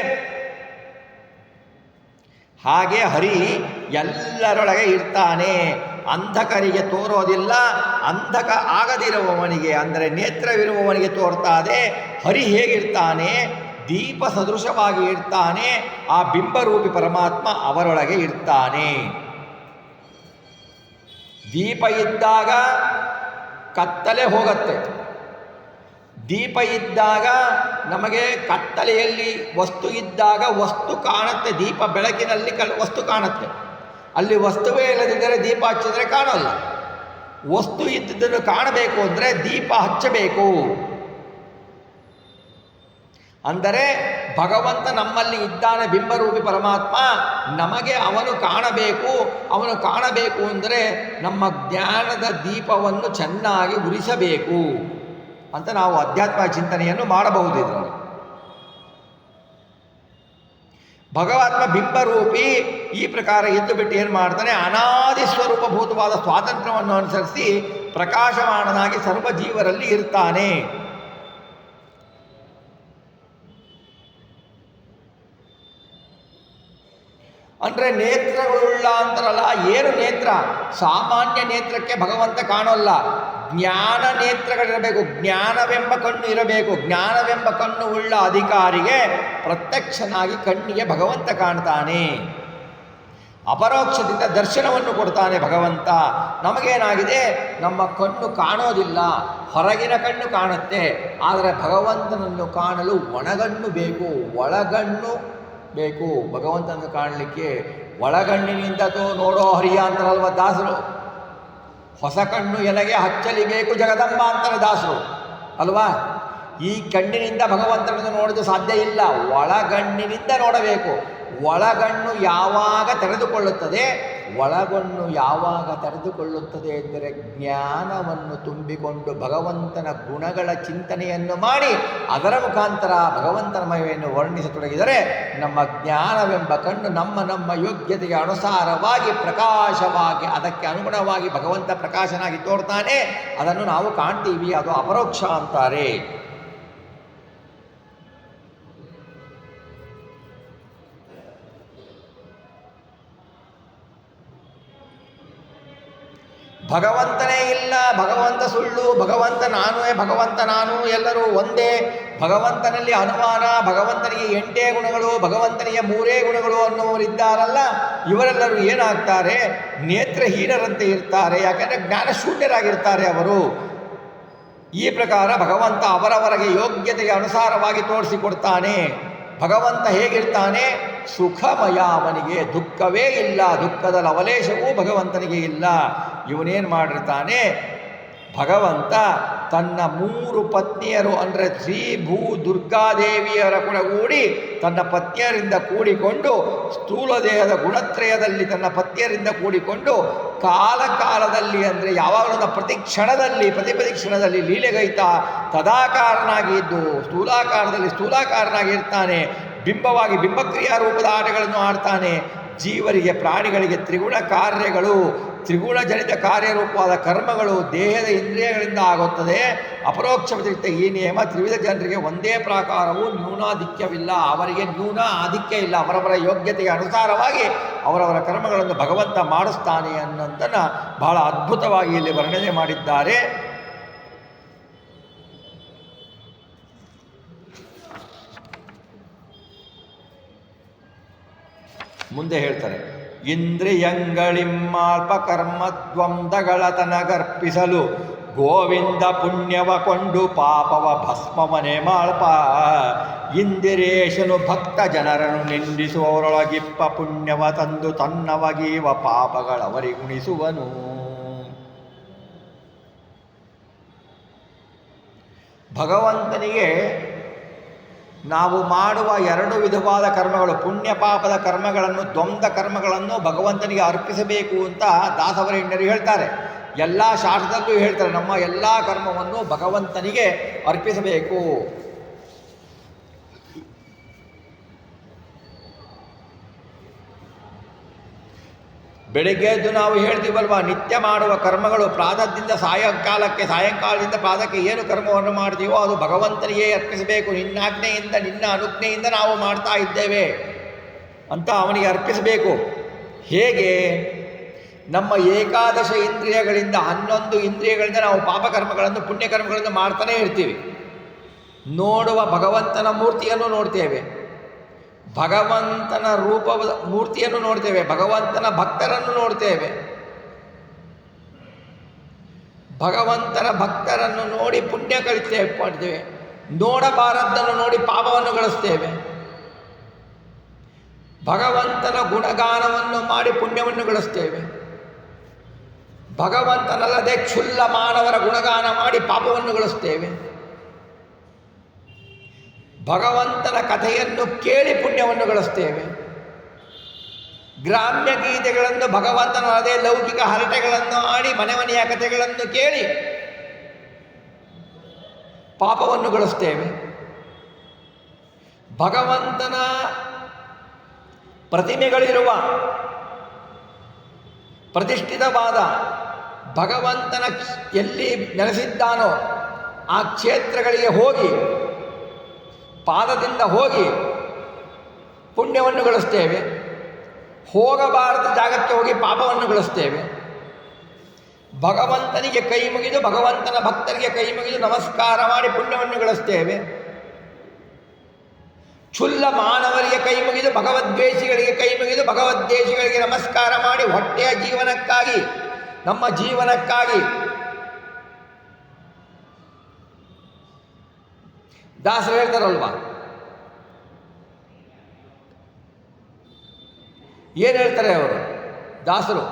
ಹಾಗೆ ಹರಿ ಎಲ್ಲರೊಳಗೆ ಇರ್ತಾನೆ, ಅಂಧಕರಿಗೆ ತೋರೋದಿಲ್ಲ. ಅಂಧಕ ಆಗದಿರುವವನಿಗೆ ಅಂದರೆ ನೇತ್ರವಿರುವವನಿಗೆ ತೋರ್ತಾದೆ. ಹರಿ ಹೇಗಿರ್ತಾನೆ? ದೀಪ ಸದೃಶವಾಗಿ ಇರ್ತಾನೆ. ಆ ಬಿಂಬರೂಪಿ ಪರಮಾತ್ಮ ಅವರೊಳಗೆ ಇರ್ತಾನೆ. ದೀಪ ಇದ್ದಾಗ ಕತ್ತಲೆ ಹೋಗತ್ತೆ. ದೀಪ ಇದ್ದಾಗ ನಮಗೆ ಕತ್ತಲೆಯಲ್ಲಿ ವಸ್ತು ಇದ್ದಾಗ ವಸ್ತು ಕಾಣುತ್ತೆ. ದೀಪ ಬೆಳಕಿನಲ್ಲಿ ವಸ್ತು ಕಾಣುತ್ತೆ. ಅಲ್ಲಿ ವಸ್ತುವೇ ಇಲ್ಲದಿದ್ದರೆ ದೀಪ ಹಚ್ಚಿದರೆ ಕಾಣಲ್ಲ. ವಸ್ತು ಇದ್ದುದನ್ನು ಕಾಣಬೇಕು ಅಂದರೆ ದೀಪ ಹಚ್ಚಬೇಕು. ಅಂದರೆ ಭಗವಂತ ನಮ್ಮಲ್ಲಿ ಇದ್ದಾನೆ, ಬಿಂಬರೂಪಿ ಪರಮಾತ್ಮ. ನಮಗೆ ಅವನು ಕಾಣಬೇಕು ಅಂದರೆ ನಮ್ಮ ಜ್ಞಾನದ ದೀಪವನ್ನು ಚೆನ್ನಾಗಿ ಉರಿಸಬೇಕು ಅಂತ ನಾವು ಅಧ್ಯಾತ್ಮ ಚಿಂತನೆಯನ್ನು ಮಾಡಬಹುದು. ಇದರಲ್ಲಿ ಭಗವಾತ್ಮ ಬಿಂಬರೂಪಿ ಈ ಪ್ರಕಾರ ಎದ್ದು ಬಿಟ್ಟು ಏನು ಮಾಡ್ತಾನೆ? ಅನಾದಿ ಸ್ವರೂಪಭೂತವಾದ ಸ್ವಾತಂತ್ರ್ಯವನ್ನು ಅನುಸರಿಸಿ ಪ್ರಕಾಶಮಾನನಾಗಿ ಸರ್ವ ಜೀವರಲ್ಲಿ ಇರ್ತಾನೆ. ಅಂದರೆ ನೇತ್ರಗಳುಳ್ಳ ಅಂತಾರಲ್ಲ, ಏನು ನೇತ್ರ? ಸಾಮಾನ್ಯ ನೇತ್ರಕ್ಕೆ ಭಗವಂತ ಕಾಣೋಲ್ಲ. ಜ್ಞಾನ ನೇತ್ರಗಳಿರಬೇಕು, ಜ್ಞಾನವೆಂಬ ಕಣ್ಣು ಇರಬೇಕು. ಜ್ಞಾನವೆಂಬ ಕಣ್ಣು ಉಳ್ಳ ಅಧಿಕಾರಿಗೆ ಪ್ರತ್ಯಕ್ಷನಾಗಿ ಕಣ್ಣಿಗೆ ಭಗವಂತ ಕಾಣ್ತಾನೆ. ಅಪರೋಕ್ಷದಿಂದ ದರ್ಶನವನ್ನು ಕೊಡ್ತಾನೆ ಭಗವಂತ. ನಮಗೇನಾಗಿದೆ? ನಮ್ಮ ಕಣ್ಣು ಕಾಣೋದಿಲ್ಲ, ಹೊರಗಿನ ಕಣ್ಣು ಕಾಣುತ್ತೆ. ಆದರೆ ಭಗವಂತನನ್ನು ಕಾಣಲು ಒಣಗಣ್ಣು ಬೇಕು, ಒಳಗಣ್ಣು ಬೇಕು. ಭಗವಂತನನ್ನು ಕಾಣಲಿಕ್ಕೆ ಒಳಗಣ್ಣಿನಿಂದ ನೋಡೋ ಹರಿಯ ಅಂತಾರಲ್ವ ದಾಸರು. ಹೊಸ ಕಣ್ಣು ಎನಗೆ ಹಚ್ಚಲಿಬೇಕು ಜಗದಂಬ ಅಂತಾರೆ ದಾಸರು ಅಲ್ವಾ. ಈ ಕಣ್ಣಿನಿಂದ ಭಗವಂತನನ್ನು ನೋಡೋದು ಸಾಧ್ಯ ಇಲ್ಲ, ಒಳಗಣ್ಣಿನಿಂದ ನೋಡಬೇಕು. ಒಳಗಣ್ಣು ಯಾವಾಗ ತೆರೆದುಕೊಳ್ಳುತ್ತದೆ? ಒಳಗಣ್ಣು ಯಾವಾಗ ತೆರೆದುಕೊಳ್ಳುತ್ತದೆ ಎಂದರೆ ಜ್ಞಾನವನ್ನು ತುಂಬಿಕೊಂಡು ಭಗವಂತನ ಗುಣಗಳ ಚಿಂತನೆಯನ್ನು ಮಾಡಿ ಅದರ ಮುಖಾಂತರ ಭಗವಂತನ ಮಹಿಮೆಯನ್ನು ವರ್ಣಿಸತೊಡಗಿದರೆ ನಮ್ಮ ಜ್ಞಾನವೆಂಬ ಕಣ್ಣು ನಮ್ಮ ಯೋಗ್ಯತೆಗೆ ಅನುಸಾರವಾಗಿ ಪ್ರಕಾಶವಾಗಿ ಅದಕ್ಕೆ ಅನುಗುಣವಾಗಿ ಭಗವಂತ ಪ್ರಕಾಶನಾಗಿ ತೋರ್ತಾನೆ. ಅದನ್ನು ನಾವು ಕಾಣ್ತೀವಿ. ಅದು ಅಪರೋಕ್ಷ ಅಂತಾರೆ. ಭಗವಂತನೇ ಇಲ್ಲ, ಭಗವಂತ ಸುಳ್ಳು, ಭಗವಂತ ನಾನುವೇ, ಭಗವಂತ ನಾನು ಎಲ್ಲರೂ ಒಂದೇ, ಭಗವಂತನಲ್ಲಿ ಅನುಮಾನ, ಭಗವಂತನಿಗೆ 8 ಗುಣಗಳು, ಭಗವಂತನಿಗೆ 3 ಗುಣಗಳು ಅನ್ನುವರಿದ್ದಾರಲ್ಲ, ಇವರೆಲ್ಲರೂ ಏನಾಗ್ತಾರೆ? ನೇತ್ರಹೀನರಂತೆ ಇರ್ತಾರೆ. ಯಾಕೆಂದರೆ ಜ್ಞಾನಶೂನ್ಯರಾಗಿರ್ತಾರೆ ಅವರು. ಈ ಪ್ರಕಾರ ಭಗವಂತ ಅವರವರಿಗೆ ಯೋಗ್ಯತೆಗೆ ಅನುಸಾರವಾಗಿ ತೋರಿಸಿಕೊಡ್ತಾನೆ. ಭಗವಂತ ಹೇಗಿರ್ತಾನೆ? ಸುಖಮಯ. ಅವನಿಗೆ ದುಃಖವೇ ಇಲ್ಲ, ದುಃಖದ ಲವಲೇಶವೂ ಭಗವಂತನಿಗೆ ಇಲ್ಲ. ಇವನೇನು ಮಾಡಿರ್ತಾನೆ? ಭಗವಂತ ತನ್ನ 3 ಪತ್ನಿಯರು ಅಂದರೆ ಶ್ರೀ ಭೂ ದುರ್ಗಾದೇವಿಯರ ಕೂಡಿ ತನ್ನ ಪತ್ನಿಯರಿಂದ ಕೂಡಿಕೊಂಡು ಸ್ಥೂಲ ದೇಹದ ಗುಣತ್ರಯದಲ್ಲಿ ತನ್ನ ಪತ್ನಿಯರಿಂದ ಕೂಡಿಕೊಂಡು ಕಾಲಕಾಲದಲ್ಲಿ ಅಂದರೆ ಯಾವಾಗಲೂ ಪ್ರತಿ ಕ್ಷಣದಲ್ಲಿ ಲೀಲೆಗೈತ ತದಾಕಾರನಾಗಿ ಇದ್ದು ಸ್ಥೂಲಾಕಾರದಲ್ಲಿ ಸ್ಥೂಲಾಕಾರನಾಗಿರ್ತಾನೆ. ಬಿಂಬವಾಗಿ ಬಿಂಬಕ್ರಿಯಾ ರೂಪದ ಆಟಗಳನ್ನು ಆಡ್ತಾನೆ. ಜೀವರಿಗೆ ಪ್ರಾಣಿಗಳಿಗೆ ತ್ರಿಗುಣ ಕಾರ್ಯಗಳು, ತ್ರಿಗುಣಜನಿತ ಕಾರ್ಯರೂಪವಾದ ಕರ್ಮಗಳು ದೇಹದ ಇಂದ್ರಿಯಗಳಿಂದ ಆಗುತ್ತದೆ. ಅಪರೋಕ್ಷ ವ್ಯತಿರಿಕ್ತ ಈ ನಿಯಮ ತ್ರಿವಿಧ ಜನರಿಗೆ ಒಂದೇ ಪ್ರಕಾರವೂ ನ್ಯೂನಾಧಿಕ್ಯವಿಲ್ಲ. ಅವರಿಗೆ ನ್ಯೂನ ಆಧಿಕ್ಯ ಇಲ್ಲ. ಅವರವರ ಯೋಗ್ಯತೆಗೆ ಅನುಸಾರವಾಗಿ ಅವರವರ ಕರ್ಮಗಳನ್ನು ಭಗವಂತ ಮಾಡಿಸ್ತಾನೆ ಅನ್ನೋದನ್ನು ಬಹಳ ಅದ್ಭುತವಾಗಿ ಇಲ್ಲಿ ವರ್ಣನೆ ಮಾಡಿದ್ದಾರೆ. ಮುಂದೆ ಹೇಳ್ತಾರೆ, ಇಂದ್ರಿಯಂಗಳಿಮ್ಮಾಲ್ಪ ಕರ್ಮದ್ವಂದಗಳ ತನಗರ್ಪಿಸಲು ಗೋವಿಂದ ಪುಣ್ಯವ ಕೊಂಡು ಪಾಪವ ಭಸ್ಮವನೆ ಮಾಳ್ಪ. ಇಂದಿರೇಶನು ಭಕ್ತ ಜನರನ್ನು ನಿಂದಿಸುವವರೊಳಗಿಪ್ಪ ಪುಣ್ಯವ ತಂದು ತನ್ನವಗೀವ ಪಾಪಗಳವರಿಗುಣಿಸುವನು. ಭಗವಂತನಿಗೆ ನಾವು ಮಾಡುವ 2 ವಿಧವಾದ ಕರ್ಮಗಳು, ಪುಣ್ಯ ಪಾಪದ ಕರ್ಮಗಳನ್ನು, ದ್ವಂದ್ವ ಕರ್ಮಗಳನ್ನು ಭಗವಂತನಿಗೆ ಅರ್ಪಿಸಬೇಕು ಅಂತ ದಾಸವರೇಣ್ಯರು ಹೇಳ್ತಾರೆ. ಎಲ್ಲ ಶಾಸ್ತ್ರದಲ್ಲೂ ಹೇಳ್ತಾರೆ, ನಮ್ಮ ಎಲ್ಲ ಕರ್ಮವನ್ನು ಭಗವಂತನಿಗೆ ಅರ್ಪಿಸಬೇಕು. ಬೆಳಿಗ್ಗೆ ಎದ್ದು ನಾವು ಹೇಳ್ತೀವಲ್ವ, ನಿತ್ಯ ಮಾಡುವ ಕರ್ಮಗಳು ಪ್ರಾತಃದಿಂದ ಸಾಯಂಕಾಲಕ್ಕೆ, ಸಾಯಂಕಾಲದಿಂದ ಪ್ರಾತಃಕ್ಕೆ ಏನು ಕರ್ಮವನ್ನು ಮಾಡ್ತೀವೋ ಅದು ಭಗವಂತನಿಗೆ ಅರ್ಪಿಸಬೇಕು. ನಿನ್ನಾಜ್ಞೆಯಿಂದ ನಿನ್ನ ಅನುಜ್ಞೆಯಿಂದ ನಾವು ಮಾಡ್ತಾ ಇದ್ದೇವೆ ಅಂತ ಅವನಿಗೆ ಅರ್ಪಿಸಬೇಕು. ಹೇಗೆ? ನಮ್ಮ ಏಕಾದಶ ಇಂದ್ರಿಯಗಳಿಂದ 11 ಇಂದ್ರಿಯಗಳಿಂದ ನಾವು ಪಾಪಕರ್ಮಗಳನ್ನು ಪುಣ್ಯಕರ್ಮಗಳನ್ನು ಮಾಡ್ತಾನೇ ಇರ್ತೀವಿ. ನೋಡುವ ಭಗವಂತನ ಮೂರ್ತಿಯನ್ನು ನೋಡ್ತೇವೆ, ಭಗವಂತನ ರೂಪದ ಮೂರ್ತಿಯನ್ನು ನೋಡ್ತೇವೆ, ಭಗವಂತನ ಭಕ್ತರನ್ನು ನೋಡ್ತೇವೆ. ಭಗವಂತನ ಭಕ್ತರನ್ನು ನೋಡಿ ಪುಣ್ಯ ಮಾಡ್ತೇವೆ, ನೋಡಬಾರದ್ದನ್ನು ನೋಡಿ ಪಾಪವನ್ನು ಗಳಿಸ್ತೇವೆ. ಭಗವಂತನ ಗುಣಗಾನವನ್ನು ಮಾಡಿ ಪುಣ್ಯವನ್ನು ಗಳಿಸ್ತೇವೆ. ಭಗವಂತನಲ್ಲದೆ ಕ್ಷುಲ್ಲ ಮಾನವರ ಗುಣಗಾನ ಮಾಡಿ ಪಾಪವನ್ನು ಗಳಿಸ್ತೇವೆ. ಭಗವಂತನ ಕಥೆಯನ್ನು ಕೇಳಿ ಪುಣ್ಯವನ್ನು ಗಳಿಸ್ತೇವೆ. ಗ್ರಾಮ್ಯ ಗೀತೆಗಳನ್ನು, ಭಗವಂತನದೇ ಲೌಕಿಕ ಹರಟೆಗಳನ್ನು ಆಡಿ ಮನೆಯ ಕಥೆಗಳನ್ನು ಕೇಳಿ ಪಾಪವನ್ನು ಗಳಿಸ್ತೇವೆ. ಭಗವಂತನ ಪ್ರತಿಮೆಗಳಿರುವ ಪ್ರತಿಷ್ಠಿತವಾದ ಭಗವಂತನ ಎಲ್ಲಿ ನೆಲೆಸಿದ್ದಾನೋ ಆ ಕ್ಷೇತ್ರಗಳಿಗೆ ಹೋಗಿ ಪಾದದಿಂದ ಹೋಗಿ ಪುಣ್ಯವನ್ನು ಗಳಿಸ್ತೇವೆ. ಹೋಗಬಾರದ ಜಾಗಕ್ಕೆ ಹೋಗಿ ಪಾಪವನ್ನು ಗಳಿಸ್ತೇವೆ. ಭಗವಂತನಿಗೆ ಕೈ ಮುಗಿದು, ಭಗವಂತನ ಭಕ್ತರಿಗೆ ಕೈ ಮುಗಿದು ನಮಸ್ಕಾರ ಮಾಡಿ ಪುಣ್ಯವನ್ನು ಗಳಿಸ್ತೇವೆ. ಕ್ಷುಲ್ಲ ಮಾನವರಿಗೆ ಕೈ ಮುಗಿದು, ಭಗವದ್ವೇಷಿಗಳಿಗೆ ಕೈ ಮುಗಿದು, ಭಗವದ್ವೇಷಿಗಳಿಗೆ ನಮಸ್ಕಾರ ಮಾಡಿ ಹೊಟ್ಟೆಯ ಜೀವನಕ್ಕಾಗಿ, ನಮ್ಮ ಜೀವನಕ್ಕಾಗಿ ದಾಸರು ಹೇಳ್ತಾರಲ್ವ, ಏನು ಹೇಳ್ತಾರೆ ಅವರು ದಾಸರು?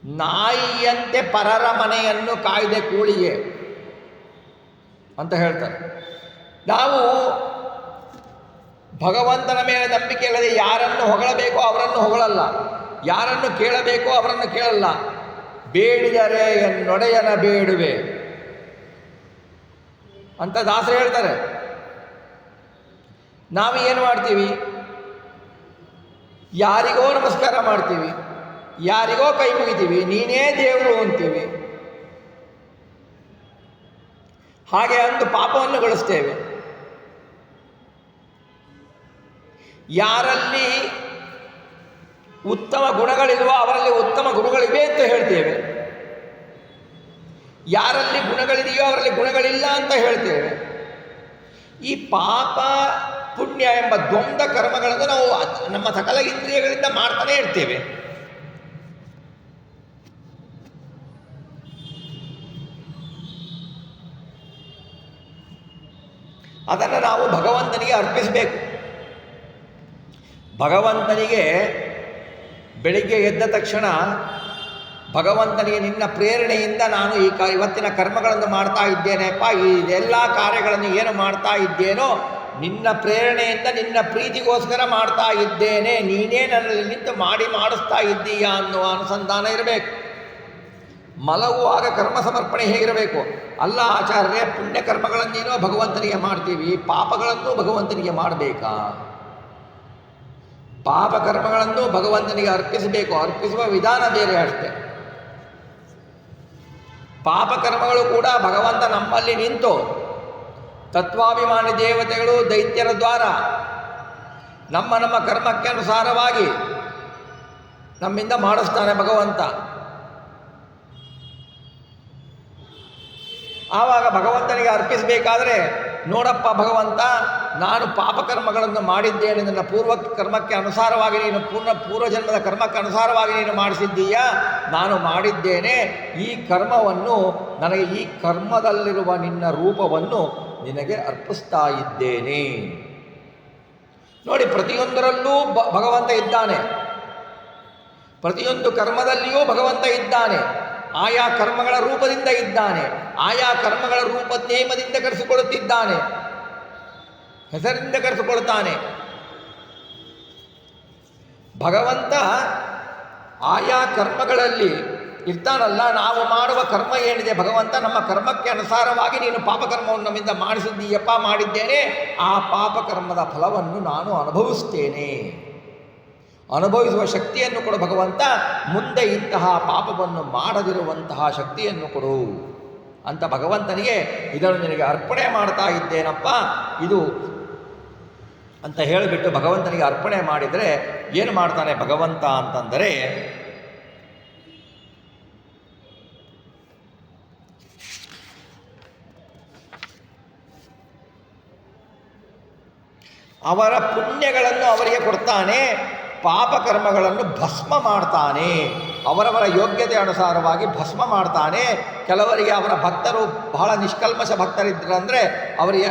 ನಾಯಿಯಂತೆ ಪರರ ಮನೆಯನ್ನು ಕಾಯ್ದೆ ಕೂಳಿಗೆ ಅಂತ ಹೇಳ್ತಾರೆ. ನಾವು ಭಗವಂತನ ಮೇಲೆ ನಂಬಿಕೆ ಇಲ್ಲದೆ ಯಾರನ್ನು ಹೊಗಳಬೇಕೋ ಅವರನ್ನು ಹೊಗಳಲ್ಲ, ಯಾರನ್ನು ಕೇಳಬೇಕೋ ಅವರನ್ನು ಕೇಳಲ್ಲ. ಬೇಡಿದರೆ ಎನ್ನೊಡೆಯನ ಬೇಡುವೆ ಅಂತ ದಾಸರು ಹೇಳ್ತಾರೆ. ನಾವು ಏನು ಮಾಡ್ತೀವಿ? ಯಾರಿಗೋ ನಮಸ್ಕಾರ ಮಾಡ್ತೀವಿ, ಯಾರಿಗೋ ಕೈ ಮುಗಿತೀವಿ, ನೀನೇ ದೇವರು ಅಂತೀವಿ. ಹಾಗೆ ಅಂದು ಪಾಪವನ್ನು ಗಳಿಸ್ತೇವೆ. ಯಾರಲ್ಲಿ ಉತ್ತಮ ಗುಣಗಳಿಲ್ವೋ ಅವರಲ್ಲಿ ಉತ್ತಮ ಗುರುಗಳಿವೆ ಅಂತ ಹೇಳ್ತೇವೆ. ಯಾರಲ್ಲಿ ಗುಣಗಳಿದೆಯೋ ಅವರಲ್ಲಿ ಗುಣಗಳಿಲ್ಲ ಅಂತ ಹೇಳ್ತೇವೆ. ಈ ಪಾಪ ಪುಣ್ಯ ಎಂಬ ದ್ವಂದ್ವ ಕರ್ಮಗಳನ್ನು ನಾವು ನಮ್ಮ ಸಕಲ ಇಂದ್ರಿಯಗಳಿಂದ ಮಾಡ್ತಾನೆ ಇರ್ತೇವೆ. ಅದನ್ನು ನಾವು ಭಗವಂತನಿಗೆ ಅರ್ಪಿಸಬೇಕು. ಭಗವಂತನಿಗೆ ಬೆಳಿಗ್ಗೆ ಎದ್ದ ತಕ್ಷಣ ಭಗವಂತನಿಗೆ ನಿನ್ನ ಪ್ರೇರಣೆಯಿಂದ ನಾನು ಇವತ್ತಿನ ಕರ್ಮಗಳನ್ನು ಮಾಡ್ತಾ ಇದ್ದೇನೆಪ್ಪ, ಇದೆಲ್ಲ ಕಾರ್ಯಗಳನ್ನು ಏನು ಮಾಡ್ತಾ ಇದ್ದೇನೋ ನಿನ್ನ ಪ್ರೇರಣೆಯಿಂದ ನಿನ್ನ ಪ್ರೀತಿಗೋಸ್ಕರ ಮಾಡ್ತಾ ಇದ್ದೇನೆ, ನೀನೇ ನನ್ನಲ್ಲಿ ನಿಂತು ಮಾಡಿಸ್ತಾ ಇದ್ದೀಯಾ ಅನ್ನುವ ಅನುಸಂಧಾನ ಇರಬೇಕು. ಮಲಗುವಾಗ ಕರ್ಮ ಸಮರ್ಪಣೆ ಹೇಗಿರಬೇಕು? ಅಲ್ಲ ಆಚಾರ್ಯ, ಪುಣ್ಯಕರ್ಮಗಳನ್ನೇನೋ ಭಗವಂತನಿಗೆ ಮಾಡ್ತೀವಿ, ಪಾಪಗಳನ್ನು ಭಗವಂತನಿಗೆ ಮಾಡಬೇಕಾ? ಪಾಪಕರ್ಮಗಳನ್ನು ಭಗವಂತನಿಗೆ ಅರ್ಪಿಸಬೇಕು, ಅರ್ಪಿಸುವ ವಿಧಾನ ಬೇರೆ ಅಷ್ಟೆ. ಪಾಪಕರ್ಮಗಳು ಕೂಡ ಭಗವಂತ ನಮ್ಮಲ್ಲಿ ನಿಂತು ತತ್ವಾಭಿಮಾನಿ ದೇವತೆಗಳು ದೈತ್ಯರ ದ್ವಾರ ನಮ್ಮ ಕರ್ಮಕ್ಕೆ ಅನುಸಾರವಾಗಿ ನಮ್ಮಿಂದ ಮಾಡಿಸ್ತಾನೆ ಭಗವಂತ. ಆವಾಗ ಭಗವಂತನಿಗೆ ಅರ್ಪಿಸಬೇಕಾದ್ರೆ, ನೋಡಪ್ಪ ಭಗವಂತ, ನಾನು ಪಾಪಕರ್ಮಗಳನ್ನು ಮಾಡಿದ್ದೇನೆ, ನನ್ನ ಪೂರ್ವ ಕರ್ಮಕ್ಕೆ ಅನುಸಾರವಾಗಿ ನೀನು ಪೂರ್ವಜನ್ಮದ ಕರ್ಮಕ್ಕೆ ಅನುಸಾರವಾಗಿ ನೀನು ಮಾಡಿಸಿದ್ದೀಯಾ, ನಾನು ಮಾಡಿದ್ದೇನೆ. ಈ ಕರ್ಮವನ್ನು ನನಗೆ, ಈ ಕರ್ಮದಲ್ಲಿರುವ ನಿನ್ನ ರೂಪವನ್ನು ನಿನಗೆ ಅರ್ಪಿಸ್ತಾ ಇದ್ದೇನೆ. ನೋಡಿ, ಪ್ರತಿಯೊಂದರಲ್ಲೂ ಭಗವಂತ ಇದ್ದಾನೆ, ಪ್ರತಿಯೊಂದು ಕರ್ಮದಲ್ಲಿಯೂ ಭಗವಂತ ಇದ್ದಾನೆ. ಆಯಾ ಕರ್ಮಗಳ ರೂಪದಿಂದ ಇದ್ದಾನೆ, ಆಯಾ ಕರ್ಮಗಳ ರೂಪ ನೇಮದಿಂದ ಕರೆಸಿಕೊಳ್ಳುತ್ತಿದ್ದಾನೆ, ಹೆಸರಿಂದ ಕರೆಸಿಕೊಳ್ತಾನೆ. ಭಗವಂತ ಆಯಾ ಕರ್ಮಗಳಲ್ಲಿ ಇರ್ತಾನಲ್ಲ. ನಾವು ಮಾಡುವ ಕರ್ಮ ಏನಿದೆ, ಭಗವಂತ ನಮ್ಮ ಕರ್ಮಕ್ಕೆ ಅನುಸಾರವಾಗಿ ನೀನು ಪಾಪಕರ್ಮವನ್ನು ನಮ್ಮಿಂದ ಮಾಡಿಸಿದ್ದೀಯಪ್ಪ, ಮಾಡಿದ್ದೇನೆ, ಆ ಪಾಪಕರ್ಮದ ಫಲವನ್ನು ನಾನು ಅನುಭವಿಸ್ತೇನೆ, ಅನುಭವಿಸುವ ಶಕ್ತಿಯನ್ನು ಕೊಡು ಭಗವಂತ, ಮುಂದೆ ಇಂತಹ ಪಾಪವನ್ನು ಮಾಡದಿರುವಂತಹ ಶಕ್ತಿಯನ್ನು ಕೊಡು ಅಂತ ಭಗವಂತನಿಗೆ ಇದನ್ನು ನಿನಗೆ ಅರ್ಪಣೆ ಮಾಡ್ತಾ ಇದ್ದೇನಪ್ಪ ಇದು ಅಂತ ಹೇಳಿಬಿಟ್ಟು ಭಗವಂತನಿಗೆ ಅರ್ಪಣೆ ಮಾಡಿದರೆ ಏನು ಮಾಡ್ತಾನೆ ಭಗವಂತ ಅಂತಂದರೆ, ಅವರ ಪುಣ್ಯಗಳನ್ನು ಅವರಿಗೆ ಕೊಡ್ತಾನೆ, ಪಾಪಕರ್ಮಗಳನ್ನು ಭಸ್ಮ ಮಾಡ್ತಾನೆ, ಅವರವರ ಯೋಗ್ಯತೆ ಅನುಸಾರವಾಗಿ ಭಸ್ಮ ಮಾಡ್ತಾನೆ. ಕೆಲವರಿಗೆ ಅವರ ಭಕ್ತರು ಬಹಳ ನಿಷ್ಕಲ್ಮಶ ಭಕ್ತರಿದ್ದರಂದರೆ ಅವರಿಗೆ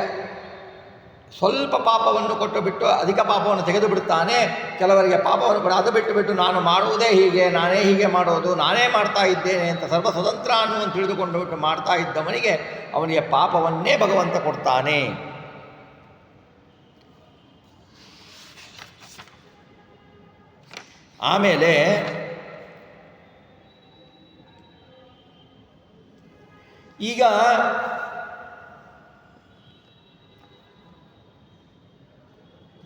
ಸ್ವಲ್ಪ ಪಾಪವನ್ನು ಕೊಟ್ಟು ಬಿಟ್ಟು ಅಧಿಕ ಪಾಪವನ್ನು ತೆಗೆದು ಬಿಡ್ತಾನೆ. ಕೆಲವರಿಗೆ ಪಾಪವನ್ನು ಕೊಟ್ಟು ಅದು ಬಿಟ್ಟು ನಾನು ಮಾಡುವುದೇ ಹೀಗೆ, ನಾನೇ ಹೀಗೆ ಮಾಡೋದು, ನಾನೇ ಮಾಡ್ತಾ ಇದ್ದೇನೆ ಅಂತ ಸರ್ವ ಸ್ವತಂತ್ರ ಅನ್ನುವಂತ ತಿಳಿದುಕೊಂಡು ಬಿಟ್ಟು ಮಾಡ್ತಾ ಇದ್ದವನಿಗೆ ಅವನಿಗೆ ಪಾಪವನ್ನೇ ಭಗವಂತ ಕೊಡ್ತಾನೆ. ಆಮೇಲೆ ಈಗ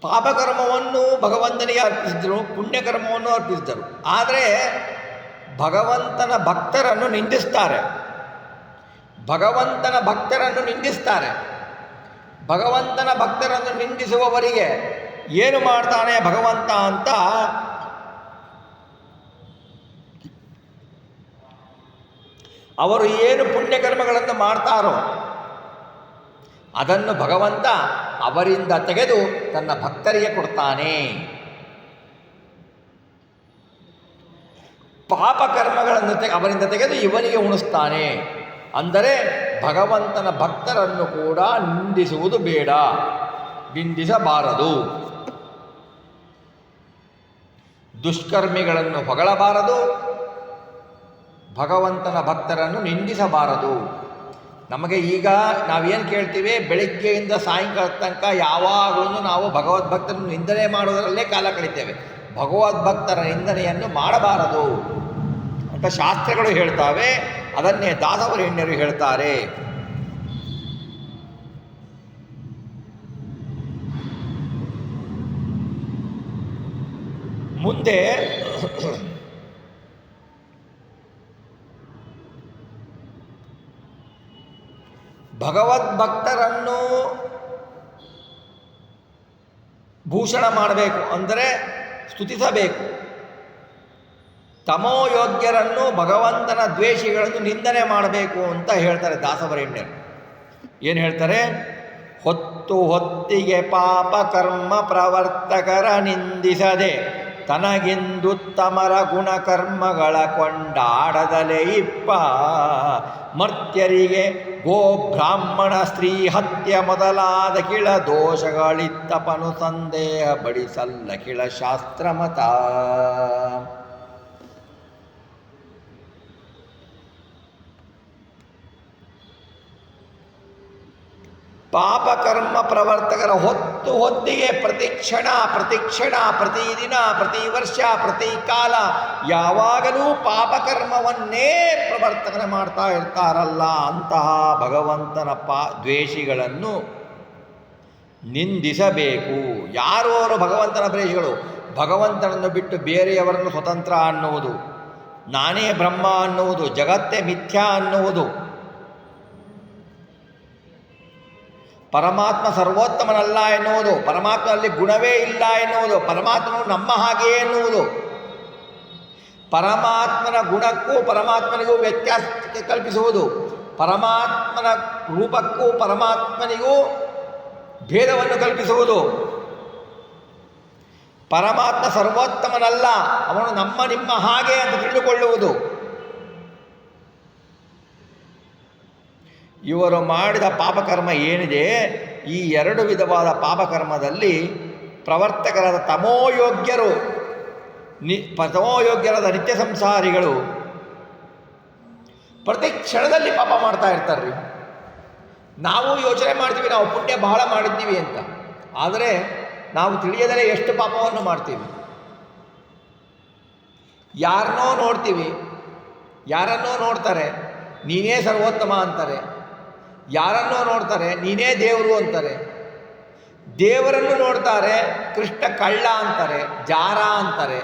ಪಾಪಕರ್ಮವನ್ನು ಭಗವಂತನಿಗೆ ಅರ್ಪಿಸಿದರು, ಪುಣ್ಯಕರ್ಮವನ್ನು ಅರ್ಪಿಸಿದರು. ಆದರೆ ಭಗವಂತನ ಭಕ್ತರನ್ನು ನಿಂದಿಸ್ತಾರೆ, ಭಗವಂತನ ಭಕ್ತರನ್ನು ನಿಂದಿಸ್ತಾರೆ. ಭಗವಂತನ ಭಕ್ತರನ್ನು ನಿಂದಿಸುವವರಿಗೆ ಏನು ಮಾಡ್ತಾನೆ ಭಗವಂತ ಅಂತ ಅವರು ಏನು ಪುಣ್ಯಕರ್ಮಗಳನ್ನು ಮಾಡ್ತಾರೋ ಅದನ್ನು ಭಗವಂತ ಅವರಿಂದ ತೆಗೆದು ತನ್ನ ಭಕ್ತರಿಗೆ ಕೊಡ್ತಾನೆ. ಪಾಪಕರ್ಮಗಳನ್ನು ಅವರಿಂದ ತೆಗೆದು ಇವನಿಗೆ ಉಣಿಸ್ತಾನೆ. ಅಂದರೆ ಭಗವಂತನ ಭಕ್ತರನ್ನು ಕೂಡ ನಿಂದಿಸುವುದು ಬೇಡ, ನಿಂದಿಸಬಾರದು. ದುಷ್ಕರ್ಮಿಗಳನ್ನು ಹೊಗಳಬಾರದು, ಭಗವಂತನ ಭಕ್ತರನ್ನು ನಿಂದಿಸಬಾರದು. ನಮಗೆ ಈಗ ನಾವೇನು ಕೇಳ್ತೀವಿ, ಬೆಳಿಗ್ಗೆಯಿಂದ ಸಾಯಂಕಾಲದ ತನಕ ಯಾವಾಗಲೂ ನಾವು ಭಗವದ್ಭಕ್ತರನ್ನು ನಿಂದನೆ ಮಾಡುವುದರಲ್ಲೇ ಕಾಲ ಕಳೀತೇವೆ. ಭಗವದ್ಭಕ್ತರ ನಿಂದನೆಯನ್ನು ಮಾಡಬಾರದು ಅಂತ ಶಾಸ್ತ್ರಗಳು ಹೇಳ್ತಾವೆ. ಅದನ್ನೇ ದಾಸವರೇಣ್ಯರು ಹೇಳ್ತಾರೆ. ಮುಂದೆ ಭಗವದ್ಭಕ್ತರನ್ನು ಭೂಷಣ ಮಾಡಬೇಕು ಅಂದರೆ ಸ್ತುತಿಸಬೇಕು. ತಮೋಯೋಗ್ಯರನ್ನು ಭಗವಂತನ ದ್ವೇಷಿಗಳನ್ನು ನಿಂದನೆ ಮಾಡಬೇಕು ಅಂತ ಹೇಳ್ತಾರೆ ದಾಸವರೇಣ್ಯರು. ಏನು ಹೇಳ್ತಾರೆ? ಹೊತ್ತು ಹೊತ್ತಿಗೆ ಪಾಪ ಕರ್ಮ ಪ್ರವರ್ತಕರ ನಿಂದಿಸದೆ ತನಗಿಂದುತ್ತಮರ ಗುಣಕರ್ಮಗಳ ಕೊಂಡಾಡದಲೇ ಇಪ್ಪ. ಮರ್ತ್ಯರಿಗೆ ಗೋ ಬ್ರಾಹ್ಮಣ ಸ್ತ್ರೀ ಹತ್ಯೆ ಮೊದಲಾದ ಕಿಳ ದೋಷಗಳಿತ್ತಪನು ಸಂದೇಹ ಬಡಿಸಲ್ಲ ಕಿಳ ಶಾಸ್ತ್ರಮತ. ಪಾಪಕರ್ಮ ಪ್ರವರ್ತಕರ ಹೊತ್ತು ಹೊತ್ತಿಗೆ ಪ್ರತಿಕ್ಷಣ ಪ್ರತಿದಿನ ಪ್ರತಿ ವರ್ಷ ಪ್ರತಿ ಕಾಲ ಯಾವಾಗಲೂ ಪಾಪಕರ್ಮವನ್ನೇ ಪ್ರವರ್ತನೆ ಮಾಡ್ತಾ ಇರ್ತಾರಲ್ಲ ಅಂತಹ ಭಗವಂತನ ದ್ವೇಷಿಗಳನ್ನು ನಿಂದಿಸಬೇಕು. ಯಾರು ಅವರು ಭಗವಂತನ ದ್ವೇಷಿಗಳು? ಭಗವಂತನನ್ನು ಬಿಟ್ಟು ಬೇರೆಯವರನ್ನು ಸ್ವತಂತ್ರ ಅನ್ನುವುದು, ನಾನೇ ಬ್ರಹ್ಮ ಅನ್ನುವುದು, ಜಗತ್ತೇ ಮಿಥ್ಯಾ ಅನ್ನುವುದು, ಪರಮಾತ್ಮ ಸರ್ವೋತ್ತಮನಲ್ಲ ಎನ್ನುವುದು, ಪರಮಾತ್ಮನಲ್ಲಿ ಗುಣವೇ ಇಲ್ಲ ಎನ್ನುವುದು, ಪರಮಾತ್ಮನು ನಮ್ಮ ಹಾಗೆಯೇ ಎನ್ನುವುದು, ಪರಮಾತ್ಮನ ಗುಣಕ್ಕೂ ಪರಮಾತ್ಮನಿಗೂ ವ್ಯತ್ಯಾಸ ಕಲ್ಪಿಸುವುದು, ಪರಮಾತ್ಮನ ರೂಪಕ್ಕೂ ಪರಮಾತ್ಮನಿಗೂ ಭೇದವನ್ನು ಕಲ್ಪಿಸುವುದು, ಪರಮಾತ್ಮ ಸರ್ವೋತ್ತಮನಲ್ಲ, ಅವನು ನಮ್ಮ ನಿಮ್ಮ ಹಾಗೆ ಅಂತ ತಿಳಿದುಕೊಳ್ಳುವುದು. ಇವರು ಮಾಡಿದ ಪಾಪಕರ್ಮ ಏನಿದೆ, ಈ ಎರಡು ವಿಧವಾದ ಪಾಪಕರ್ಮದಲ್ಲಿ ಪ್ರವರ್ತಕರಾದ ತಮೋಯೋಗ್ಯರಾದ ನಿತ್ಯ ಸಂಸಾರಿಗಳು ಪ್ರತಿ ಕ್ಷಣದಲ್ಲಿ ಪಾಪ ಮಾಡ್ತಾ ಇರ್ತಾರ್ರಿ. ನಾವು ಯೋಚನೆ ಮಾಡ್ತೀವಿ ನಾವು ಪುಣ್ಯ ಬಹಳ ಮಾಡಿದ್ದೀವಿ ಅಂತ, ಆದರೆ ನಾವು ತಿಳಿಯದಲೇ ಎಷ್ಟು ಪಾಪವನ್ನು ಮಾಡ್ತೀವಿ. ಯಾರನ್ನೋ ನೋಡ್ತೀವಿ, ಯಾರನ್ನೋ ನೋಡ್ತಾರೆ ನೀನೇ ಸರ್ವೋತ್ತಮ ಅಂತಾರೆ, ಯಾರನ್ನೋ ನೋಡ್ತಾರೆ ನೀನೇ ದೇವರು ಅಂತಾರೆ, ದೇವರನ್ನು ನೋಡ್ತಾರೆ ಕೃಷ್ಣ ಕಳ್ಳ ಅಂತಾರೆ, ಜಾರ ಅಂತಾರೆ,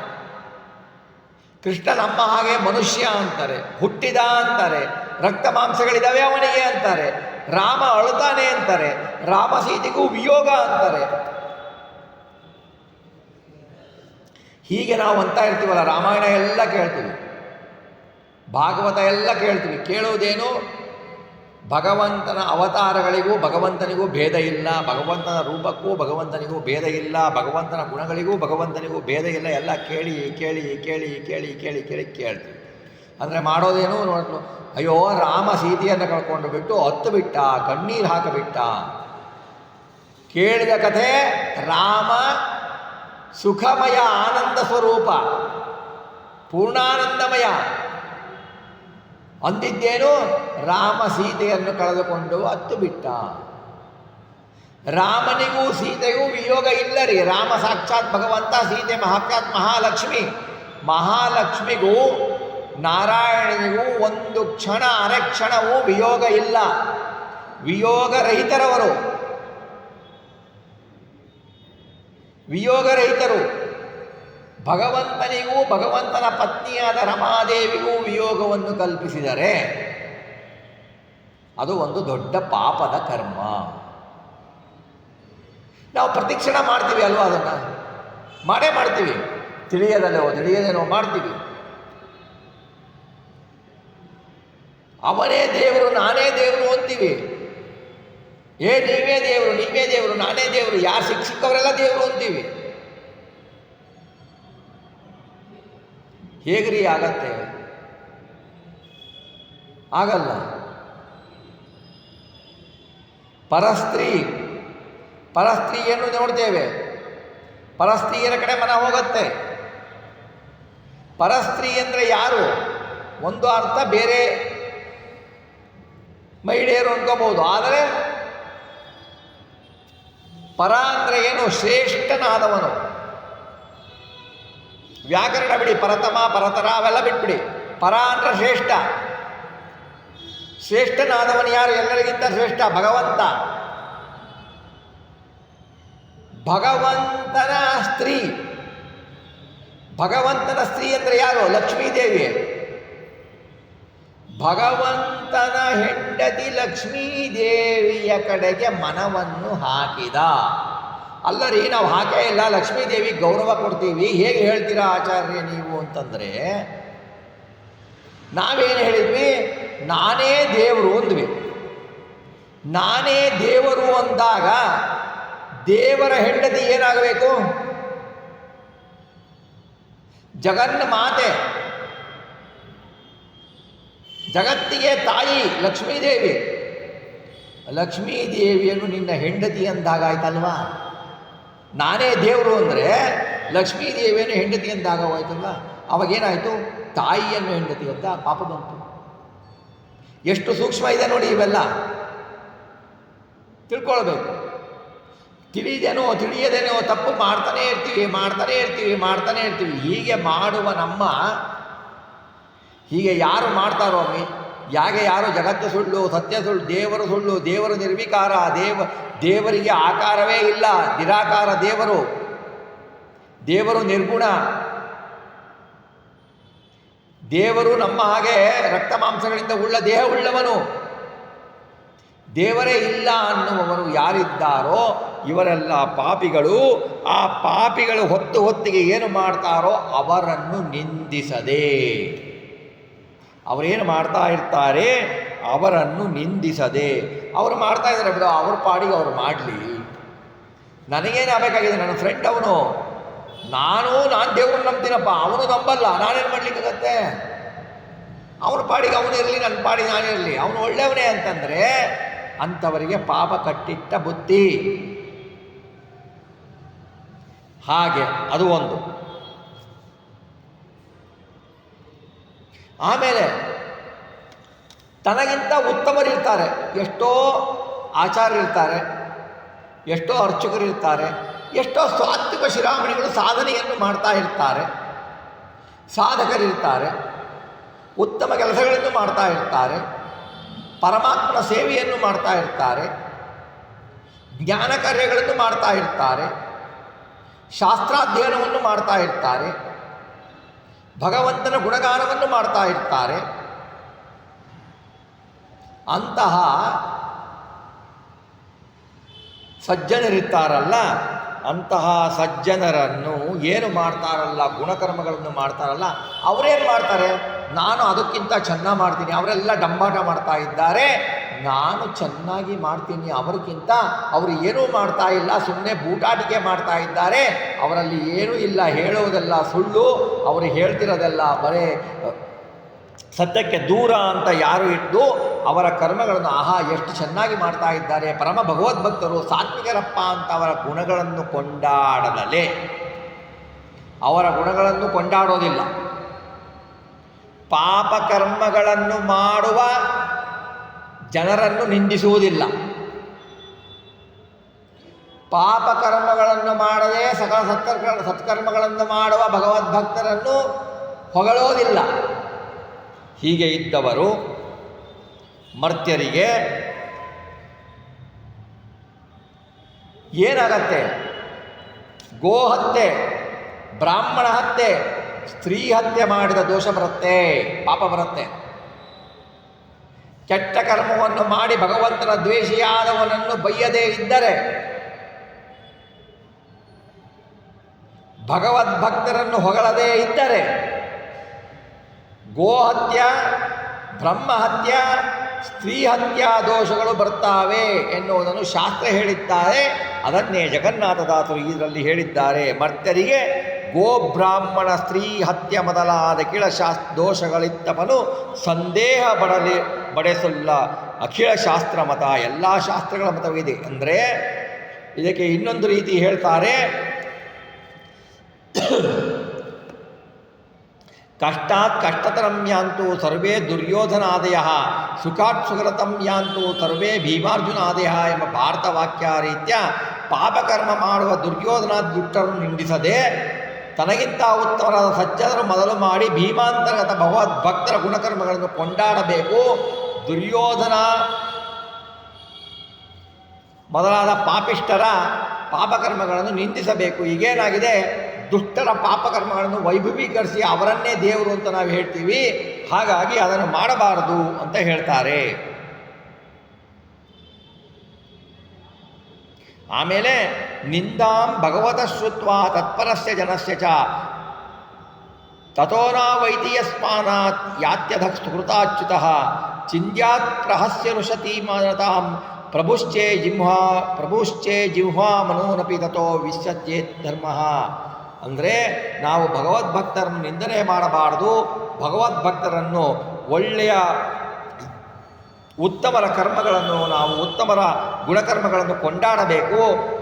ಕೃಷ್ಣ ನಮ್ಮ ಹಾಗೆ ಮನುಷ್ಯ ಅಂತಾರೆ, ಹುಟ್ಟಿದ ಅಂತಾರೆ, ರಕ್ತ ಮಾಂಸಗಳಿದಾವೆ ಅವನಿಗೆ ಅಂತಾರೆ, ರಾಮ ಅಳುತ್ತಾನೆ ಅಂತಾರೆ, ರಾಮ ಸೀತೆಗೂ ವಿಯೋಗ ಅಂತಾರೆ. ಹೀಗೆ ನಾವು ಅಂತ ಇರ್ತೀವಲ್ಲ, ರಾಮಾಯಣ ಎಲ್ಲ ಕೇಳ್ತೀವಿ, ಭಾಗವತ ಎಲ್ಲ ಕೇಳ್ತೀವಿ. ಕೇಳುವುದೇನು? ಭಗವಂತನ ಅವತಾರಗಳಿಗೂ ಭಗವಂತನಿಗೂ ಭೇದ ಇಲ್ಲ, ಭಗವಂತನ ರೂಪಕ್ಕೂ ಭಗವಂತನಿಗೂ ಭೇದ ಇಲ್ಲ, ಭಗವಂತನ ಗುಣಗಳಿಗೂ ಭಗವಂತನಿಗೂ ಭೇದ ಇಲ್ಲ. ಎಲ್ಲ ಕೇಳಿ ಕೇಳಿ ಕೇಳಿ ಕೇಳಿ ಕೇಳಿ ಕೇಳಿ ಕೇಳ್ತೀವಿ. ಅಂದರೆ ಮಾಡೋದೇನು? ನೋಡ್ಲು, ಅಯ್ಯೋ ರಾಮ ಸೀತೆಯನ್ನು ಕಳ್ಕೊಂಡು ಬಿಟ್ಟು ಹತ್ತು ಬಿಟ್ಟ, ಕಣ್ಣೀರು ಹಾಕಿಬಿಟ್ಟ. ಕೇಳಿದ ಕಥೆ ರಾಮ ಸುಖಮಯ ಆನಂದ ಸ್ವರೂಪ, ಪೂರ್ಣಾನಂದಮಯ. ಅಂದಿದ್ದೇನು? ರಾಮ ಸೀತೆಯನ್ನು ಕಳೆದುಕೊಂಡು ಹತ್ತು ಬಿಟ್ಟ. ರಾಮನಿಗೂ ಸೀತೆಗೂ ವಿಯೋಗ ಇಲ್ಲ ರೀ. ರಾಮ ಸಾಕ್ಷಾತ್ ಭಗವಂತ, ಸೀತೆ ಸಾಕ್ಷಾತ್ ಮಹಾಲಕ್ಷ್ಮಿ. ಮಹಾಲಕ್ಷ್ಮಿಗೂ ನಾರಾಯಣನಿಗೂ ಒಂದು ಕ್ಷಣ ಅರೆಕ್ಷಣವೂ ವಿಯೋಗ ಇಲ್ಲ, ವಿಯೋಗರಹಿತರವರು, ವಿಯೋಗರಹಿತರು. ಭಗವಂತನಿಗೂ ಭಗವಂತನ ಪತ್ನಿಯಾದ ರಮಾದೇವಿಗೂ ವಿಯೋಗವನ್ನು ಕಲ್ಪಿಸಿದರೆ ಅದು ಒಂದು ದೊಡ್ಡ ಪಾಪದ ಕರ್ಮ. ನಾವು ಪ್ರತಿಕ್ಷಣ ಮಾಡ್ತೀವಿ ಅಲ್ವಾ? ಅದನ್ನು ಮಾಡೇ ಮಾಡ್ತೀವಿ, ತಿಳಿಯದೇನೋ ಮಾಡ್ತೀವಿ. ಅವನೇ ದೇವರು, ನಾನೇ ದೇವರು ಅಂತೀವಿ. ನೀವೇ ದೇವರು, ನೀವೇ ದೇವರು, ನಾನೇ ದೇವರು, ಯಾರು ಶಿಕ್ಷಕವರೆಲ್ಲ ದೇವರು ಅಂತೀವಿ. ಹೇಗ್ರಿ ಆಗತ್ತೆ? ಆಗಲ್ಲ. ಪರಸ್ತ್ರೀಯನ್ನು ನೋಡ್ತೇವೆ, ಪರಸ್ತ್ರೀಯರ ಕಡೆ ಮನ ಹೋಗುತ್ತೆ. ಪರಸ್ತ್ರೀ ಅಂದರೆ ಯಾರು? ಒಂದು ಅರ್ಥ ಬೇರೆ ಮಹಿಳೆಯರು ಅನ್ಕೋಬಹುದು, ಆದರೆ ಪರ ಅಂದರೆ ಏನು? ಶ್ರೇಷ್ಠನಾದವನು. ವ್ಯಾಕರಣ ಬಿಡಿ, ಪರತಮ ಪರತರ ಅವೆಲ್ಲ ಬಿಟ್ಬಿಡಿ. ಪರ ಅಂದರೆ ಶ್ರೇಷ್ಠ. ಶ್ರೇಷ್ಠನಾದವನು ಯಾರು? ಎಲ್ಲರಿಗಿಂತ ಶ್ರೇಷ್ಠ ಭಗವಂತ. ಭಗವಂತನ ಸ್ತ್ರೀ. ಭಗವಂತನ ಸ್ತ್ರೀ ಅಂದರೆ ಯಾರು? ಲಕ್ಷ್ಮೀದೇವಿ. ಭಗವಂತನ ಹೆಂಡತಿ ಲಕ್ಷ್ಮೀದೇವಿಯ ಕಡೆಗೆ ಮನವನ್ನು ಹಾಕಿದ. ಅಲ್ಲರಿ, ನಾವು ಹಾಕೇ ಇಲ್ಲ, ಲಕ್ಷ್ಮೀದೇವಿ ಗೌರವ ಕೊಡ್ತೀವಿ, ಹೇಗೆ ಹೇಳ್ತೀರಾ ಆಚಾರ್ಯ ನೀವು ಅಂತಂದರೆ, ನಾವೇನು ಹೇಳಿದ್ವಿ? ನಾನೇ ದೇವರು ಅಂದ್ವಿ. ನಾನೇ ದೇವರು ಅಂದಾಗ ದೇವರ ಹೆಂಡತಿ ಏನಾಗಬೇಕು? ಜಗನ್ಮಾತೆ, ಜಗತ್ತಿಗೆ ತಾಯಿ ಲಕ್ಷ್ಮೀದೇವಿ. ಲಕ್ಷ್ಮೀದೇವಿಯನ್ನು ನಿನ್ನ ಹೆಂಡತಿ ಅಂದಾಗಾಯ್ತಲ್ವಾ? ನಾನೇ ದೇವರು ಅಂದರೆ ಲಕ್ಷ್ಮೀದೇವಿಯನ್ನು ಹೆಂಡತಿ ಅಂದಾಗ ಹೋಯ್ತಲ್ವ? ಅವಾಗೇನಾಯಿತು? ತಾಯಿಯನ್ನು ಹೆಂಡತಿ ಅಂತ ಪಾಪ ಬಂತು. ಎಷ್ಟು ಸೂಕ್ಷ್ಮ ಇದೆ ನೋಡಿ ಇವೆಲ್ಲ, ತಿಳ್ಕೊಳ್ಬೇಕು. ತಿಳಿಯದೇನೋ ತಪ್ಪು ಮಾಡ್ತಾನೇ ಇರ್ತೀವಿ. ಹೀಗೆ ಮಾಡುವ ನಮ್ಮ, ಹೀಗೆ ಯಾರು ಮಾಡ್ತಾರೋ ಅಮ್ಮಿ, ಯಾರು ಜಗತ್ತು ಸುಳ್ಳು, ಸತ್ಯ ಸುಳ್ಳು, ದೇವರು ಸುಳ್ಳು, ದೇವರು ನಿರ್ವಿಕಾರ, ದೇವರಿಗೆ ಆಕಾರವೇ ಇಲ್ಲ, ನಿರಾಕಾರ ದೇವರು ನಿರ್ಗುಣ, ದೇವರು ನಮ್ಮ ಹಾಗೆ ರಕ್ತ ಮಾಂಸಗಳಿಂದ ಉಳ್ಳ ದೇಹ ಉಳ್ಳವನು, ದೇವರೇ ಇಲ್ಲ ಅನ್ನುವವರು ಯಾರಿದ್ದಾರೋ ಇವರೆಲ್ಲ ಪಾಪಿಗಳು. ಆ ಪಾಪಿಗಳು ಹೊತ್ತಿಗೆ ಏನು ಮಾಡ್ತಾರೋ ಅವರನ್ನು ನಿಂದಿಸದೆ, ಅವರೇನು ಮಾಡ್ತಾ ಇರ್ತಾರೆ ಅವರನ್ನು ನಿಂದಿಸದೆ. ಅವರು ಮಾಡ್ತಾ ಇದ್ದಾರೆ ಬಿಡು, ಅವ್ರ ಪಾಡಿಗೆ ಅವ್ರು ಮಾಡಲಿ, ನನಗೇನಾಗಬೇಕಾಗಿದೆ? ನನ್ನ ಫ್ರೆಂಡ್ ಅವನು, ನಾನು ದೇವ್ರನ್ನ ನಂಬ್ತೀನಪ್ಪ, ಅವನು ನಂಬಲ್ಲ, ನಾನೇನು ಮಾಡಲಿಕ್ಕಾಗತ್ತೆ? ಅವನ ಪಾಡಿಗೆ ಅವನು ಇರಲಿ, ನನ್ನ ಪಾಡಿಗೆ ನಾನಿರಲಿ, ಅವನು ಒಳ್ಳೆಯವನೇ ಅಂತಂದರೆ ಅಂಥವರಿಗೆ ಪಾಪ ಕಟ್ಟಿಟ್ಟ ಬುದ್ಧಿ. ಹಾಗೆ ಅದು ಒಂದು. ಆಮೇಲೆ ತನಗಿಂತ ಉತ್ತಮರಿರ್ತಾರೆ, ಎಷ್ಟೋ ಆಚಾರ್ಯರಿರ್ತಾರೆ, ಎಷ್ಟೋ ಅರ್ಚಕರಿರ್ತಾರೆ, ಎಷ್ಟೋ ಸಾತ್ವಿಕ ಶಿರಾಮಣಿಗಳು ಸಾಧನೆಯನ್ನು ಮಾಡ್ತಾ ಇರ್ತಾರೆ, ಸಾಧಕರಿರ್ತಾರೆ, ಉತ್ತಮ ಕೆಲಸಗಳನ್ನು ಮಾಡ್ತಾ ಇರ್ತಾರೆ, ಪರಮಾತ್ಮನ ಸೇವೆಯನ್ನು ಮಾಡ್ತಾ ಇರ್ತಾರೆ, ಜ್ಞಾನ ಕಾರ್ಯಗಳನ್ನು ಮಾಡ್ತಾ ಇರ್ತಾರೆ, ಶಾಸ್ತ್ರಾಧ್ಯಯನವನ್ನು ಮಾಡ್ತಾ ಇರ್ತಾರೆ, ಭಗವಂತನ ಗುಣಗಾನವನ್ನು ಮಾಡ್ತಾ ಇರ್ತಾರೆ. ಅಂತಹ ಸಜ್ಜನರಿರ್ತಾರಲ್ಲ, ಅಂತಹ ಸಜ್ಜನರನ್ನು ಏನು ಮಾಡ್ತಾರಲ್ಲ, ಗುಣಕರ್ಮಗಳನ್ನು ಮಾಡ್ತಾರಲ್ಲ, ಅವರೇನು ಮಾಡ್ತಾರೆ? ನಾನು ಅದಕ್ಕಿಂತ ಚೆನ್ನಾಗಿ ಮಾಡ್ತೀನಿ, ಅವರೆಲ್ಲ ಡಂಬಾಟ ಮಾಡ್ತಾ ಇದ್ದಾರೆ, ನಾನು ಚೆನ್ನಾಗಿ ಮಾಡ್ತೀನಿ ಅವರಿಗಿಂತ, ಅವರು ಏನೂ ಮಾಡ್ತಾ ಇಲ್ಲ, ಸುಮ್ಮನೆ ಬೂಟಾಟಿಕೆ ಮಾಡ್ತಾ ಇದ್ದಾರೆ, ಅವರಲ್ಲಿ ಏನೂ ಇಲ್ಲ, ಹೇಳೋದೆಲ್ಲ ಸುಳ್ಳು, ಅವರು ಹೇಳ್ತಿರೋದೆಲ್ಲ ಬರೇ ಸತ್ಯಕ್ಕೆ ದೂರ ಅಂತ ಯಾರು ಇಟ್ಟು ಅವರ ಕರ್ಮಗಳನ್ನು ಆಹಾ ಎಷ್ಟು ಚೆನ್ನಾಗಿ ಮಾಡ್ತಾ ಇದ್ದಾರೆ, ಪರಮ ಭಗವದ್ಭಕ್ತರು, ಸಾತ್ವಿಕರಪ್ಪ ಅಂತ ಅವರ ಗುಣಗಳನ್ನು ಕೊಂಡಾಡದಲೇ, ಅವರ ಗುಣಗಳನ್ನು ಕೊಂಡಾಡೋದಿಲ್ಲ. ಪಾಪಕರ್ಮಗಳನ್ನು ಮಾಡುವ ಜನರನ್ನು ನಿಂದಿಸುವುದಿಲ್ಲ, ಪಾಪಕರ್ಮಗಳನ್ನು ಮಾಡದೆ ಸಕಲ ಸತ್ಕರ್ಮಗಳನ್ನು ಮಾಡುವ ಭಗವದ್ಭಕ್ತರನ್ನು ಹೊಗಳೋದಿಲ್ಲ. ಹೀಗೆ ಇದ್ದವರು ಮರ್ತ್ಯರಿಗೆ ಏನಾಗತ್ತೆ? ಗೋಹತ್ಯೆ, ಬ್ರಾಹ್ಮಣ ಹತ್ಯೆ, ಸ್ತ್ರೀ ಹತ್ಯೆ ಮಾಡಿದ ದೋಷ ಬರುತ್ತೆ, ಪಾಪ ಬರುತ್ತೆ. ಕೆಟ್ಟ ಕರ್ಮವನ್ನು ಮಾಡಿ ಭಗವಂತನ ದ್ವೇಷಿಯಾದವನನ್ನು ಬೈಯದೇ ಇದ್ದರೆ, ಭಗವದ್ಭಕ್ತರನ್ನು ಹೊಗಳದೇ ಇದ್ದರೆ ಗೋಹತ್ಯ, ಬ್ರಹ್ಮಹತ್ಯ, ಸ್ತ್ರೀ ಹತ್ಯಾ ದೋಷಗಳು ಬರ್ತಾವೆ ಎನ್ನುವುದನ್ನು ಶಾಸ್ತ್ರ ಹೇಳಿದ್ದಾರೆ. ಅದನ್ನೇ ಜಗನ್ನಾಥದಾಸರು ಇದರಲ್ಲಿ ಹೇಳಿದ್ದಾರೆ. ಮರ್ತ್ಯರಿಗೆ ಗೋಬ್ರಾಹ್ಮಣ ಸ್ತ್ರೀ ಹತ್ಯೆ ಮೊದಲಾದ ದೋಷಗಳಿತ್ತವನು ಸಂದೇಹ ಬಡೆಸಲ್ಲ ಅಖಿಳ ಶಾಸ್ತ್ರ ಮತ, ಎಲ್ಲ ಶಾಸ್ತ್ರಗಳ ಮತವಿದೆ. ಅಂದರೆ ಇದಕ್ಕೆ ಇನ್ನೊಂದು ರೀತಿ ಹೇಳ್ತಾರೆ, ಕಷ್ಟಾತ್ ಕಷ್ಟತರಂ ಯಾಂತು ಸರ್ವೇ ದುರ್ಯೋಧನಾದಯ, ಸುಖಾತ್ ಸುಖರತಂ ಯಾಂತು ಸರ್ವೇ ಭೀಮಾರ್ಜುನಾದಯ ಎಂಬ ಭಾರತ ವಾಕ್ಯ ರೀತ್ಯ ಪಾಪಕರ್ಮ ಮಾಡುವ ದುರ್ಯೋಧನ ದುಷ್ಟರನ್ನು ನಿಂದಿಸದೆ ತನಗಿಂತ ಉತ್ತಮರಾದ ಸಜ್ಜನರು ಮೊದಲು ಮಾಡಿ ಭೀಮಾಂತರ್ಗತ ಭಗವದ್ಭಕ್ತರ ಗುಣಕರ್ಮಗಳನ್ನು ಕೊಂಡಾಡಬೇಕು. ದುರ್ಯೋಧನ ಮೊದಲಾದ ಪಾಪಿಷ್ಟರ ಪಾಪಕರ್ಮಗಳನ್ನು ನಿಂದಿಸಬೇಕು. ಈಗೇನಾಗಿದೆ? ದುಷ್ಟರ ಪಾಪಕರ್ಮಗಳನ್ನು ವೈಭವೀಕರಿಸಿ ಅವರನ್ನೇ ದೇವರು ಅಂತ ನಾವು ಹೇಳ್ತೀವಿ, ಹಾಗಾಗಿ ಅದನ್ನು ಮಾಡಬಾರದು ಅಂತ ಹೇಳ್ತಾರೆ. ಆಮೇಲೆ ನಿಂದಾಂ ಭಗವತ ಶ್ರುತ್ವ ತತ್ಪರಸ್ಯ ಜನಸ್ಯ ಚ, ತಥೋನಾವೈತಿ ಯಸ್ಮಾನಾತ್ ಯಾತ್ಯಧಃ ಸುಕೃತಾಚ್ಯುತಃ ಚಿಂದ್ಯಾತ್ ಪ್ರಹಸ್ಯ ರುಷತೀಮನತಾಂ ಪ್ರಭುಶ್ಚೇ ಜಿಹ್ವಾ ಮನೋನಪಿ ತಥೋ ವಿಶ್ಯತ್ಯೇತ್ ಧರ್ಮಃ. ಅಂದರೆ ನಾವು ಭಗವದ್ಭಕ್ತರನ್ನು ನಿಂದನೆ ಮಾಡಬಾರದು, ಭಗವದ್ಭಕ್ತರನ್ನು ಒಳ್ಳೆಯ ಉತ್ತಮರ ಕರ್ಮಗಳನ್ನು ನಾವು ಉತ್ತಮರ ಗುಣಕರ್ಮಗಳನ್ನು ಕೊಂಡಾಡಬೇಕು,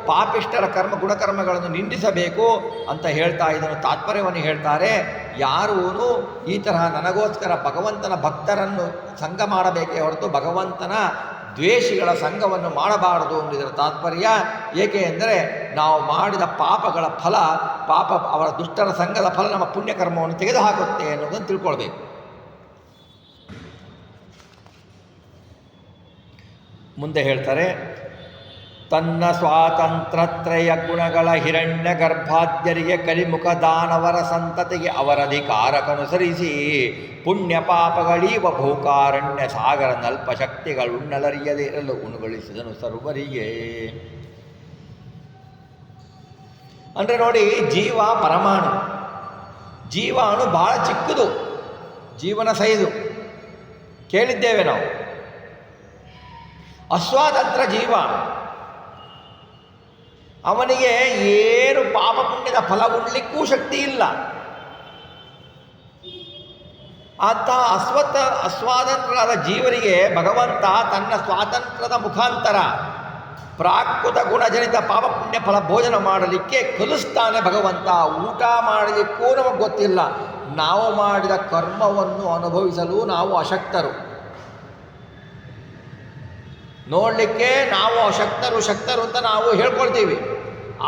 ಪಾಪಿಷ್ಟರ ಗುಣಕರ್ಮಗಳನ್ನು ನಿಂದಿಸಬೇಕು ಅಂತ ಹೇಳ್ತಾ ಇದನ್ನು ತಾತ್ಪರ್ಯವನ್ನು ಹೇಳ್ತಾರೆ. ಯಾರೂ ಈ ತರಹ ನನಗೋಸ್ಕರ ಭಗವಂತನ ಭಕ್ತರನ್ನು ಸಂಘ ಮಾಡಬೇಕೇ ಹೊರತು ಭಗವಂತನ ದ್ವೇಷಿಗಳ ಸಂಘವನ್ನು ಮಾಡಬಾರದು ಅನ್ನೋದರ ತಾತ್ಪರ್ಯ. ಏಕೆ ಎಂದರೆ ನಾವು ಮಾಡಿದ ಪಾಪಗಳ ಫಲ, ಅವರ ದುಷ್ಟರ ಸಂಘದ ಫಲ ನಮ್ಮ ಪುಣ್ಯಕರ್ಮವನ್ನು ತೆಗೆದುಹಾಕುತ್ತೆ ಅನ್ನೋದನ್ನು ತಿಳ್ಕೊಳ್ಬೇಕು. ಮುಂದೆ ಹೇಳ್ತಾರೆ, ತನ್ನ ಸ್ವಾತಂತ್ರ್ಯತ್ರಯ ಗುಣಗಳ ಹಿರಣ್ಯ ಗರ್ಭಾದ್ಯರಿಗೆ ಕಲಿಮುಖ ದಾನವರ ಸಂತತಿಗೆ ಅವರಧಿಕಾರಕ್ಕನುಸರಿಸಿ ಪುಣ್ಯ ಪಾಪಗಳೀವ ಭೂಕಾರಣ್ಯ ಸಾಗರ ನಲ್ಪ ಶಕ್ತಿಗಳುಣ್ಣಲರಿಯದೇ ಇರಲು ಉಣುಗಳಿಸಿದನು ಸರ್ವರಿಗೆ. ಅಂದರೆ ನೋಡಿ, ಜೀವ ಪರಮಾಣು, ಜೀವಾಣು ಬಹಳ ಚಿಕ್ಕದು, ಜೀವನ ಸೈಜು ಕೇಳಿದ್ದೇವೆ ನಾವು. ಅಸ್ವಾತಂತ್ರ್ಯ ಜೀವ, ಅವನಿಗೆ ಏನು ಪಾಪ ಪುಣ್ಯದ ಫಲ ಉಣ್ಲಿಕ್ಕೂ ಶಕ್ತಿ ಇಲ್ಲ. ಅಂತ ಅಸ್ವಾತಂತ್ರ್ಯರಾದ ಜೀವರಿಗೆ ಭಗವಂತ ತನ್ನ ಸ್ವಾತಂತ್ರ್ಯದ ಮುಖಾಂತರ ಪ್ರಾಕೃತ ಗುಣಜನಿತ ಪಾಪ ಪುಣ್ಯ ಫಲ ಭೋಜನ ಮಾಡಲಿಕ್ಕೆ ಕಲಿಸ್ತಾನೆ ಭಗವಂತ. ಊಟ ಮಾಡಲಿಕ್ಕೂ ನಮಗೆ ಗೊತ್ತಿಲ್ಲ. ನಾವು ಮಾಡಿದ ಕರ್ಮವನ್ನು ಅನುಭವಿಸಲು ನಾವು ಅಶಕ್ತರು. ನೋಡಲಿಕ್ಕೆ ನಾವು ಶಕ್ತರು ಅಂತ ನಾವು ಹೇಳ್ಕೊಳ್ತೀವಿ.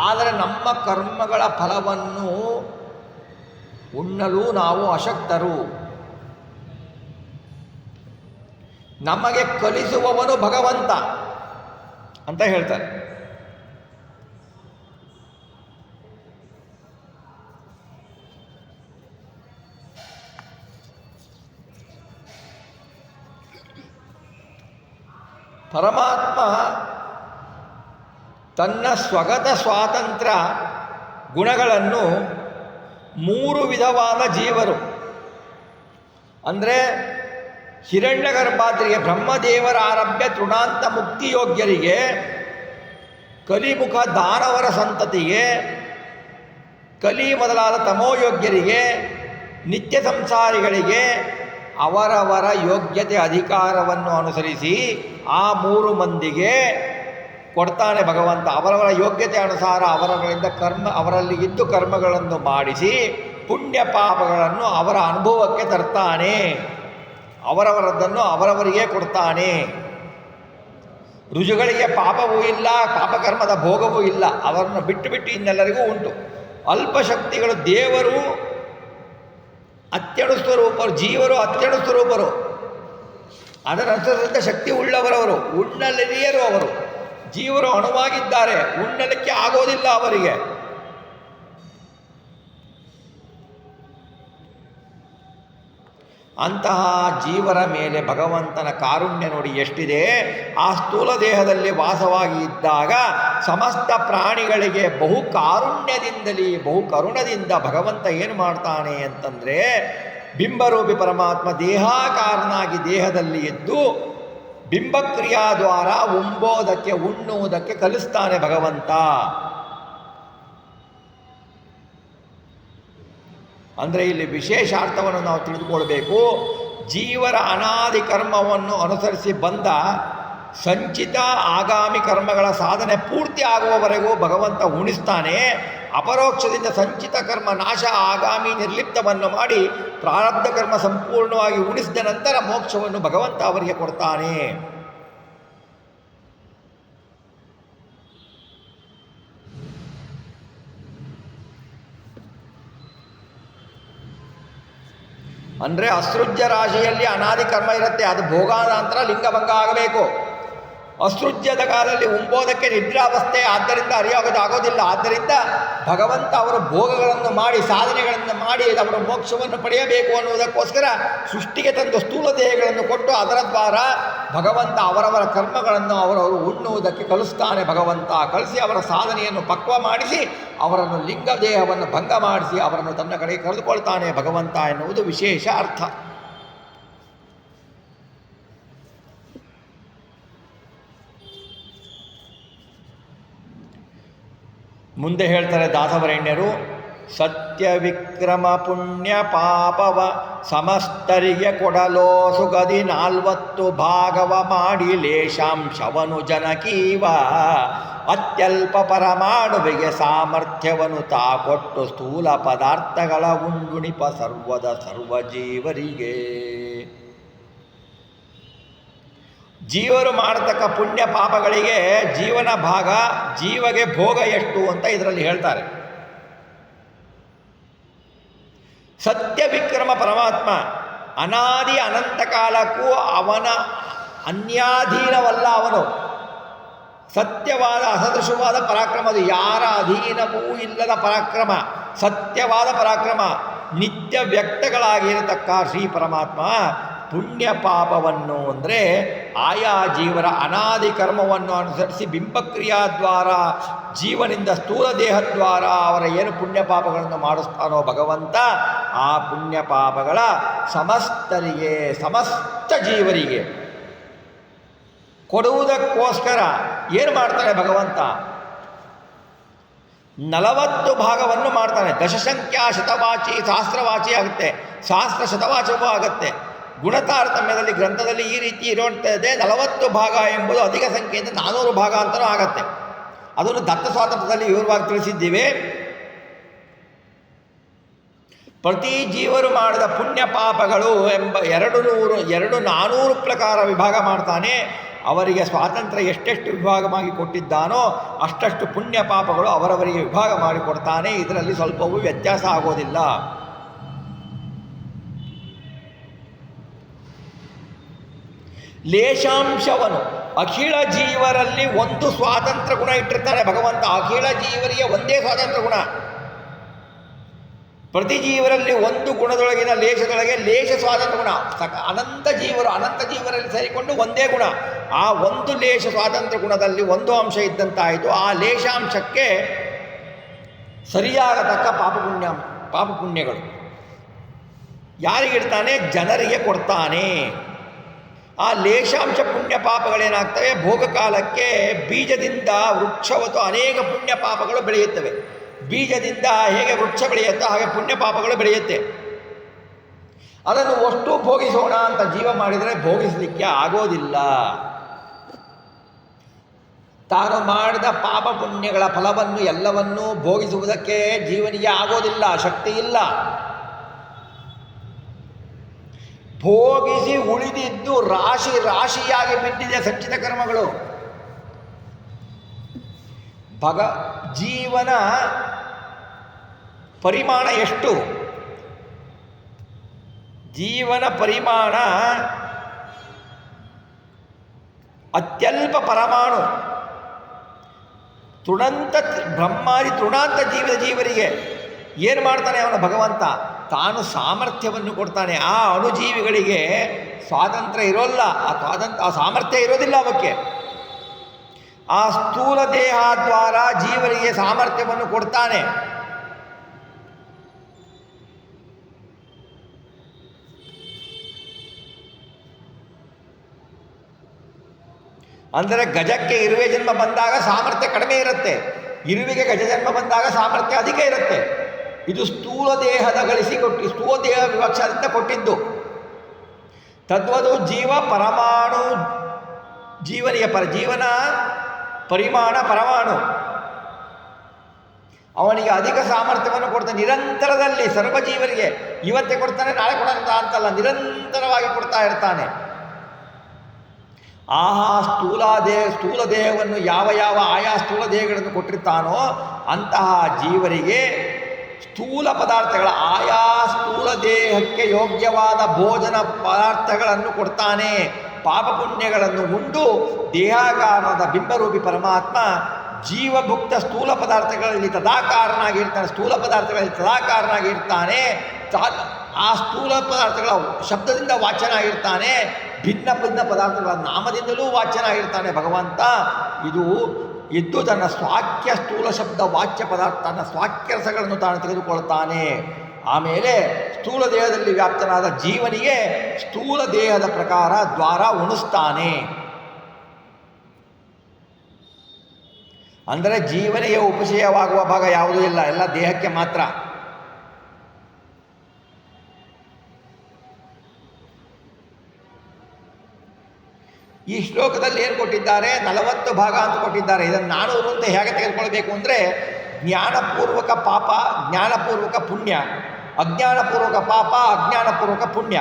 ಆದರೆ ನಮ್ಮ ಕರ್ಮಗಳ ಫಲವನ್ನು ಉಣ್ಣಲು ನಾವು ಅಶಕ್ತರು. ನಮಗೆ ಕಲಿಸುವವನು ಭಗವಂತ ಅಂತ ಹೇಳ್ತಾರೆ. ಪರಮಾತ್ಮ ತನ್ನ ಸ್ವಗತ ಸ್ವಾತಂತ್ರ್ಯ ಗುಣಗಳನ್ನು 3 ವಿಧವಾದ ಜೀವರು ಅಂದರೆ ಹಿರಣ್ಯಗರ್ಭಾದ್ರಿಗೆ ಬ್ರಹ್ಮದೇವರ ಆರಭ್ಯ ತೃಣಾಂತ ಮುಕ್ತಿಯೋಗ್ಯರಿಗೆ, ಕಲಿಮುಖ ದಾನವರ ಸಂತತಿಗೆ, ಕಲಿ ಮೊದಲಾದ ತಮೋಯೋಗ್ಯರಿಗೆ, ನಿತ್ಯ ಸಂಸಾರಿಗಳಿಗೆ ಅವರವರ ಯೋಗ್ಯತೆ ಅಧಿಕಾರವನ್ನು ಅನುಸರಿಸಿ ಆ 3 ಮಂದಿಗೆ ಕೊಡ್ತಾನೆ ಭಗವಂತ. ಅವರವರ ಯೋಗ್ಯತೆ ಅನುಸಾರ ಅವರಲ್ಲಿ ಇದ್ದು ಕರ್ಮಗಳನ್ನು ಮಾಡಿಸಿ ಪುಣ್ಯ ಪಾಪಗಳನ್ನು ಅವರ ಅನುಭವಕ್ಕೆ ತರ್ತಾನೆ. ಅವರವರದ್ದನ್ನು ಅವರವರಿಗೆ ಕೊಡ್ತಾನೆ. ರುಜುಗಳಿಗೆ ಪಾಪವೂ ಇಲ್ಲ, ಪಾಪಕರ್ಮದ ಭೋಗವೂ ಇಲ್ಲ. ಅವರನ್ನು ಬಿಟ್ಟು ಇನ್ನೆಲ್ಲರಿಗೂ ಉಂಟು. ಅಲ್ಪಶಕ್ತಿಗಳು ದೇವರು ಅತ್ಯಣು ಸ್ವರೂಪರು, ಜೀವರು ಅತ್ಯಣು ಸ್ವರೂಪರು. ಅದರ ಅನುಸರಿಸಿದ ಶಕ್ತಿ ಉಳ್ಳವರವರು, ಉಣ್ಣಲಿರಿಯರು ಅವರು. ಜೀವರು ಅಣುವಾಗಿದ್ದಾರೆ, ಉಣ್ಣಲಿಕ್ಕೆ ಆಗೋದಿಲ್ಲ ಅವರಿಗೆ. ಅಂತಹ ಜೀವರ ಮೇಲೆ ಭಗವಂತನ ಕಾರುಣ್ಯ ನೋಡಿ ಎಷ್ಟಿದೆ. ಆ ಸ್ಥೂಲ ದೇಹದಲ್ಲಿ ವಾಸವಾಗಿ ಇದ್ದಾಗ ಸಮಸ್ತ ಪ್ರಾಣಿಗಳಿಗೆ ಬಹು ಕಾರುಣ್ಯದಿಂದಲೇ, ಬಹು ಕರುಣದಿಂದ ಭಗವಂತ ಏನು ಮಾಡ್ತಾನೆ ಅಂತಂದರೆ, ಬಿಂಬರೂಪಿ ಪರಮಾತ್ಮ ದೇಹಾಕಾರನಾಗಿ ದೇಹದಲ್ಲಿ ಇದ್ದು ಬಿಂಬಕ್ರಿಯಾದ್ವಾರ ಉಂಬೋದಕ್ಕೆ ಉಣ್ಣುವುದಕ್ಕೆ ಕಲಿಸ್ತಾನೆ ಭಗವಂತ. ಅಂದರೆ ಇಲ್ಲಿ ವಿಶೇಷಾರ್ಥವನ್ನು ನಾವು ತಿಳಿದುಕೊಳ್ಬೇಕು. ಜೀವರ ಅನಾದಿ ಕರ್ಮವನ್ನು ಅನುಸರಿಸಿ ಬಂದ ಸಂಚಿತ ಆಗಾಮಿ ಕರ್ಮಗಳ ಸಾಧನೆ ಪೂರ್ತಿ ಆಗುವವರೆಗೂ ಭಗವಂತ ಉಣಿಸ್ತಾನೆ. ಅಪರೋಕ್ಷದಿಂದ ಸಂಚಿತ ಕರ್ಮ ನಾಶ, ಆಗಾಮಿ ನಿರ್ಲಿಪ್ತವನ್ನು ಮಾಡಿ ಪ್ರಾರಬ್ಧ ಕರ್ಮ ಸಂಪೂರ್ಣವಾಗಿ ಉಣಿಸಿದ ನಂತರ ಮೋಕ್ಷವನ್ನು ಭಗವಂತ ಅವರಿಗೆ ಕೊಡ್ತಾನೆ. ಅಂದರೆ ಅಸೃಜ್ಯ ರಾಶಿಯಲ್ಲಿ ಅನಾದಿ ಕರ್ಮ ಇರುತ್ತೆ. ಅದು ಭೋಗಾನಂತರ ಲಿಂಗಭಂಗ ಆಗಬೇಕು. ಅಸೃಜ್ಯದ ಕಾಲದಲ್ಲಿ ಉಂಬೋದಕ್ಕೆ ನಿದ್ರಾವಸ್ಥೆ, ಆದ್ದರಿಂದ ಆಗೋದಿಲ್ಲ. ಆದ್ದರಿಂದ ಭಗವಂತ ಅವರು ಭೋಗಗಳನ್ನು ಮಾಡಿ ಸಾಧನೆಗಳನ್ನು ಮಾಡಿ ಅವರ ಮೋಕ್ಷವನ್ನು ಪಡೆಯಬೇಕು ಅನ್ನುವುದಕ್ಕೋಸ್ಕರ ಸೃಷ್ಟಿಗೆ ತಂದು ಸ್ಥೂಲ ದೇಹಗಳನ್ನು ಕೊಟ್ಟು ಅದರ ದ್ವಾರ ಭಗವಂತ ಅವರವರ ಕರ್ಮಗಳನ್ನು ಅವರವರು ಉಣ್ಣುವುದಕ್ಕೆ ಕಲಿಸ್ತಾನೆ. ಭಗವಂತ ಕಲಿಸಿ ಅವರ ಸಾಧನೆಯನ್ನು ಪಕ್ವ ಮಾಡಿಸಿ ಅವರನ್ನು ಲಿಂಗ ದೇಹವನ್ನು ಭಂಗ ಮಾಡಿಸಿ ಅವರನ್ನು ತನ್ನ ಕಡೆಗೆ ಕರೆದುಕೊಳ್ತಾನೆ ಭಗವಂತ ಎನ್ನುವುದು ವಿಶೇಷ ಅರ್ಥ. ಮುಂದೆ ಹೇಳ್ತಾರೆ ದಾಸವರೇಣ್ಯರು, ಸತ್ಯ ವಿಕ್ರಮ ಪುಣ್ಯ ಪಾಪವ ಸಮಸ್ತರಿಗೆ ಕೊಡಲೋ ಸುಗದಿ 40 ಭಾಗವ ಮಾಡಿ ಲೇಷಾಂಶವನು ಜನಕೀವ ಅತ್ಯಲ್ಪ ಪರಮಾಣುವಿಗೆ ಸಾಮರ್ಥ್ಯವನ್ನು ತಾ ಕೊಟ್ಟು ಸ್ಥೂಲ ಪದಾರ್ಥಗಳ ಉಂಡುಣಿಪ ಸರ್ವದ ಸರ್ವಜೀವರಿಗೆ. ಜೀವರು ಮಾಡತಕ್ಕ ಪುಣ್ಯ ಪಾಪಗಳಿಗೆ ಜೀವನ ಭಾಗ, ಜೀವಗೆ ಭೋಗ ಎಷ್ಟು ಅಂತ ಇದರಲ್ಲಿ ಹೇಳ್ತಾರೆ. ಸತ್ಯ ವಿಕ್ರಮ ಪರಮಾತ್ಮ ಅನಾದಿ ಅನಂತ ಕಾಲಕ್ಕೂ ಅವನ ಅನ್ಯಾಧೀನವಲ್ಲ. ಅವನು ಸತ್ಯವಾದ ಅಸದೃಶವಾದ ಪರಾಕ್ರಮ, ಅದು ಯಾರ ಅಧೀನವೂ ಇಲ್ಲದ ಪರಾಕ್ರಮ, ಸತ್ಯವಾದ ಪರಾಕ್ರಮ, ನಿತ್ಯ ವ್ಯಕ್ತಗಳಾಗಿರತಕ್ಕ ಶ್ರೀ ಪರಮಾತ್ಮ ಪುಣ್ಯ ಪಾಪವನ್ನು ಅಂದರೆ ಆಯಾ ಜೀವರ ಅನಾದಿ ಕರ್ಮವನ್ನು ಅನುಸರಿಸಿ ಬಿಂಬಕ್ರಿಯಾದ್ವಾರ ಜೀವನಿಂದ ಸ್ಥೂಲ ದೇಹದ್ವಾರ ಅವರ ಏನು ಪುಣ್ಯ ಪಾಪಗಳನ್ನು ಮಾಡಿಸ್ತಾನೋ ಭಗವಂತ, ಆ ಪುಣ್ಯ ಪಾಪಗಳ ಸಮಸ್ತರಿಗೆ ಸಮಸ್ತ ಜೀವರಿಗೆ ಕೊಡುವುದಕ್ಕೋಸ್ಕರ ಏನು ಮಾಡ್ತಾನೆ ಭಗವಂತ? 40 ಭಾಗವನ್ನು ಮಾಡ್ತಾನೆ. ದಶಸಂಖ್ಯಾ ಶತವಾಚಿ ಸಹಸ್ರವಾಚಿ ಆಗುತ್ತೆ, ಸಹಸ್ರ ಶತವಾಚವೂ ಆಗುತ್ತೆ. ಗುಣತಾರತಮ್ಯದಲ್ಲಿ ಗ್ರಂಥದಲ್ಲಿ ಈ ರೀತಿ ಇರುವಂಥದ್ದೇ 40 ಭಾಗ ಎಂಬುದು ಅಧಿಕ ಸಂಖ್ಯೆಯಿಂದ 400 ಭಾಗ ಅಂತಲೂ ಆಗತ್ತೆ. ಅದನ್ನು ದತ್ತ ಸ್ವಾತಂತ್ರ್ಯದಲ್ಲಿ ವಿವರವಾಗಿ ತಿಳಿಸಿದ್ದೀವಿ. ಪ್ರತಿ ಜೀವರು ಮಾಡಿದ ಪುಣ್ಯ ಪಾಪಗಳು ಎಂಬ 400 ಪ್ರಕಾರ ವಿಭಾಗ ಮಾಡ್ತಾನೆ. ಅವರಿಗೆ ಸ್ವಾತಂತ್ರ್ಯ ಎಷ್ಟೆಷ್ಟು ವಿಭಾಗವಾಗಿ ಕೊಟ್ಟಿದ್ದಾನೋ ಅಷ್ಟಷ್ಟು ಪುಣ್ಯ ಪಾಪಗಳು ಅವರವರಿಗೆ ವಿಭಾಗ ಮಾಡಿಕೊಡ್ತಾನೆ. ಇದರಲ್ಲಿ ಸ್ವಲ್ಪವೂ ವ್ಯತ್ಯಾಸ ಆಗೋದಿಲ್ಲ. ಲೇಷಾಂಶವನು ಅಖಿಳ ಜೀವರಲ್ಲಿ ಒಂದು ಸ್ವಾತಂತ್ರ್ಯ ಗುಣ ಇಟ್ಟಿರ್ತಾನೆ ಭಗವಂತ. ಅಖಿಳ ಜೀವರಿಗೆ ಒಂದೇ ಸ್ವಾತಂತ್ರ್ಯ ಗುಣ. ಪ್ರತಿ ಜೀವರಲ್ಲಿ ಒಂದು ಗುಣದೊಳಗಿನ ಲೇಷದೊಳಗೆ ಲೇಷ ಸ್ವಾತಂತ್ರ್ಯ ಗುಣ. ಅನಂತ ಜೀವರಲ್ಲಿ ಸೇರಿಕೊಂಡು ಒಂದೇ ಗುಣ. ಆ ಒಂದು ಲೇಷ ಸ್ವಾತಂತ್ರ್ಯ ಗುಣದಲ್ಲಿ ಒಂದು ಅಂಶ ಇದ್ದಂತಾಯಿತು. ಆ ಲೇಷಾಂಶಕ್ಕೆ ಸರಿಯಾಗತಕ್ಕ ಪಾಪಪುಣ್ಯಗಳು ಯಾರಿಗಿಡ್ತಾನೆ? ಜನರಿಗೆ ಕೊಡ್ತಾನೆ. ಆ ಲೇಷಾಂಶ ಪುಣ್ಯ ಪಾಪಗಳೇನಾಗ್ತವೆ? ಭೋಗಕಾಲಕ್ಕೆ ಬೀಜದಿಂದ ವೃಕ್ಷವತ್ತು ಅನೇಕ ಪುಣ್ಯ ಪಾಪಗಳು ಬೆಳೆಯುತ್ತವೆ. ಬೀಜದಿಂದ ಹೇಗೆ ವೃಕ್ಷ ಬೆಳೆಯುತ್ತೋ ಹಾಗೆ ಪುಣ್ಯ ಪಾಪಗಳು ಬೆಳೆಯುತ್ತೆ. ಅದನ್ನು ಅಷ್ಟು ಭೋಗಿಸೋಣ ಅಂತ ಜೀವ ಮಾಡಿದರೆ ಭೋಗಿಸಲಿಕ್ಕೆ ಆಗೋದಿಲ್ಲ. ತಾನು ಮಾಡಿದ ಪಾಪ ಪುಣ್ಯಗಳ ಫಲವನ್ನು ಎಲ್ಲವನ್ನೂ ಭೋಗಿಸುವುದಕ್ಕೆ ಜೀವನಿಗೆ ಆಗೋದಿಲ್ಲ, ಶಕ್ತಿ ಇಲ್ಲ. ಭೋಗಿಸಿ ಉಳಿದಿದ್ದು ರಾಶಿಯಾಗಿ ಬಿದ್ದಿದೆ ಸಂಚಿತ ಕರ್ಮಗಳು. ಜೀವನ ಪರಿಮಾಣ ಎಷ್ಟು? ಜೀವನ ಪರಿಮಾಣ ಅತ್ಯಲ್ಪ ಪರಮಾಣು. ಬ್ರಹ್ಮಾದಿ ತೃಣಾಂತ ಜೀವರಿಗೆ ಏನು ಮಾಡ್ತಾನೆ ಅವನ ಭಗವಂತ? ತಾನು ಸಾಮರ್ಥ್ಯವನ್ನು ಕೊಡ್ತಾನೆ. ಆ ಅಣುಜೀವಿಗಳಿಗೆ ಸ್ವಾತಂತ್ರ್ಯ ಇರೋಲ್ಲ, ಆ ಸಾಮರ್ಥ್ಯ ಇರೋದಿಲ್ಲ ಅವಕ್ಕೆ. ಆ ಸ್ಥೂಲ ದೇಹ ದ್ವಾರ ಜೀವರಿಗೆ ಸಾಮರ್ಥ್ಯವನ್ನು ಕೊಡ್ತಾನೆ. ಅಂದರೆ ಗಜಕ್ಕೆ ಇರುವೆ ಜನ್ಮ ಬಂದಾಗ ಸಾಮರ್ಥ್ಯ ಕಡಿಮೆ ಇರುತ್ತೆ, ಇರುವಿಗೆ ಗಜ ಜನ್ಮ ಬಂದಾಗ ಸಾಮರ್ಥ್ಯ ಅಧಿಕ ಇರುತ್ತೆ. ಇದು ಸ್ಥೂಲ ದೇಹದ ಸ್ಥೂಲ ದೇಹ ವಿವಕ್ಷದಿಂದ ಕೊಟ್ಟಿದ್ದು. ತದ್ವದು ಜೀವ ಪರಮಾಣು, ಜೀವನ ಪರಿಮಾಣ ಪರಮಾಣು. ಅವನಿಗೆ ಅಧಿಕ ಸಾಮರ್ಥ್ಯವನ್ನು ಕೊಡ್ತಾನೆ ನಿರಂತರದಲ್ಲಿ. ಸರ್ವಜೀವರಿಗೆ ಇವತ್ತೇ ಕೊಡ್ತಾನೆ, ನಾಳೆ ಕೊಡಂತ ಅಂತಲ್ಲ, ನಿರಂತರವಾಗಿ ಕೊಡ್ತಾ ಇರ್ತಾನೆ. ಸ್ಥೂಲ ದೇಹವನ್ನು ಯಾವ ಆಯಾ ಸ್ಥೂಲ ದೇಹಗಳನ್ನು ಕೊಟ್ಟಿರ್ತಾನೋ ಅಂತಹ ಜೀವರಿಗೆ ಸ್ಥೂಲ ಪದಾರ್ಥಗಳ ಆಯಾ ಸ್ಥೂಲ ದೇಹಕ್ಕೆ ಯೋಗ್ಯವಾದ ಭೋಜನ ಪದಾರ್ಥಗಳನ್ನು ಕೊಡ್ತಾನೆ. ಪಾಪ ಪುಣ್ಯಗಳನ್ನು ಉಂಡು ದೇಹಾಕಾರದ ಬಿಂಬರೂಪಿ ಪರಮಾತ್ಮ ಜೀವಭುಕ್ತ ಸ್ಥೂಲ ಪದಾರ್ಥಗಳಲ್ಲಿ ತದಾಕಾರನಾಗಿರ್ತಾನೆ. ಸ್ಥೂಲ ಪದಾರ್ಥಗಳಲ್ಲಿ ತದಾಕಾರನಾಗಿರ್ತಾನೆ. ಆ ಸ್ಥೂಲ ಪದಾರ್ಥಗಳ ಶಬ್ದದಿಂದ ವಾಚ್ಯನಾಗಿರ್ತಾನೆ. ಭಿನ್ನ ಭಿನ್ನ ಪದಾರ್ಥಗಳ ನಾಮದಿಂದಲೂ ವಾಚ್ಯನಾಗಿರ್ತಾನೆ ಭಗವಂತ. ಇದು ಇದ್ದು ತನ್ನ ಸ್ವಾಕ್ಯ ಸ್ಥೂಲ ಶಬ್ದ ವಾಚ್ಯ ಪದಾರ್ಥ ತನ್ನ ಸ್ವಾಕ್ಯ ರಸಗಳನ್ನು ತಾನು ತೆಗೆದುಕೊಳ್ತಾನೆ. ಆಮೇಲೆ ಸ್ಥೂಲ ದೇಹದಲ್ಲಿ ವ್ಯಾಪ್ತನಾದ ಜೀವನಿಗೆ ಸ್ಥೂಲ ದೇಹದ ಪ್ರಕಾರ ದ್ವಾರ ಉಣಿಸ್ತಾನೆ. ಅಂದರೆ ಜೀವನಿಗೆ ಉಪಚಯವಾಗುವ ಭಾಗ ಯಾವುದೂ ಇಲ್ಲ, ಎಲ್ಲ ದೇಹಕ್ಕೆ ಮಾತ್ರ. ಈ ಶ್ಲೋಕದಲ್ಲಿ ಏನು ಕೊಟ್ಟಿದ್ದಾರೆ? 40 ಭಾಗ ಅಂತ ಕೊಟ್ಟಿದ್ದಾರೆ. ಇದನ್ನು 400 ಅಂತ ಹೇಗೆ ತೆಗೆದುಕೊಳ್ಬೇಕು ಅಂದರೆ, ಜ್ಞಾನಪೂರ್ವಕ ಪಾಪ, ಜ್ಞಾನಪೂರ್ವಕ ಪುಣ್ಯ, ಅಜ್ಞಾನಪೂರ್ವಕ ಪಾಪ, ಅಜ್ಞಾನಪೂರ್ವಕ ಪುಣ್ಯ.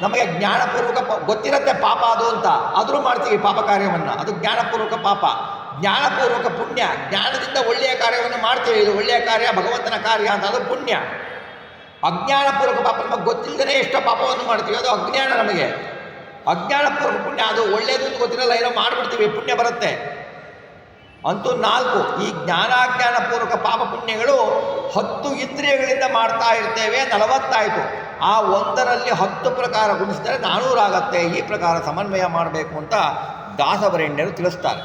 ನಮಗೆ ಜ್ಞಾನಪೂರ್ವಕ ಗೊತ್ತಿರುತ್ತೆ ಪಾಪ ಅದು ಅಂತ, ಆದರೂ ಮಾಡ್ತೀವಿ ಪಾಪ ಕಾರ್ಯವನ್ನು, ಅದು ಜ್ಞಾನಪೂರ್ವಕ ಪಾಪ. ಜ್ಞಾನಪೂರ್ವಕ ಪುಣ್ಯ, ಜ್ಞಾನದಿಂದ ಒಳ್ಳೆಯ ಕಾರ್ಯವನ್ನು ಮಾಡ್ತೀವಿ, ಇದು ಒಳ್ಳೆಯ ಕಾರ್ಯ, ಭಗವಂತನ ಕಾರ್ಯ ಅಂತ, ಅದು ಪುಣ್ಯ. ಅಜ್ಞಾನಪೂರ್ವಕ ಪಾಪ, ನಮಗೆ ಗೊತ್ತಿಲ್ಲದೇ ಎಷ್ಟೋ ಪಾಪವನ್ನು ಮಾಡ್ತೀವಿ, ಅದು ಅಜ್ಞಾನ. ನಮಗೆ ಅಜ್ಞಾನಪೂರ್ವಕ ಪುಣ್ಯ, ಅದು ಒಳ್ಳೆಯದು ಅಂತ ಗೊತ್ತಿರಲ್ಲ, ಏನೋ ಮಾಡಿಬಿಡ್ತೀವಿ, ಪುಣ್ಯ ಬರುತ್ತೆ. ಅಂತೂ 4 ಈ ಜ್ಞಾನಾಜ್ಞಾನಪೂರ್ವಕ ಪಾಪ ಪುಣ್ಯಗಳು 10 ಇಂದ್ರಿಯಗಳಿಂದ ಮಾಡ್ತಾ ಇರ್ತೇವೆ. 40 ಆಯಿತು. ಆ ಒಂದರಲ್ಲಿ 10 ಪ್ರಕಾರ ಗುಣಿಸಿದರೆ 400 ಆಗತ್ತೆ. ಈ ಪ್ರಕಾರ ಸಮನ್ವಯ ಮಾಡಬೇಕು ಅಂತ ದಾಸವರೇಣ್ಯರು ತಿಳಿಸ್ತಾರೆ.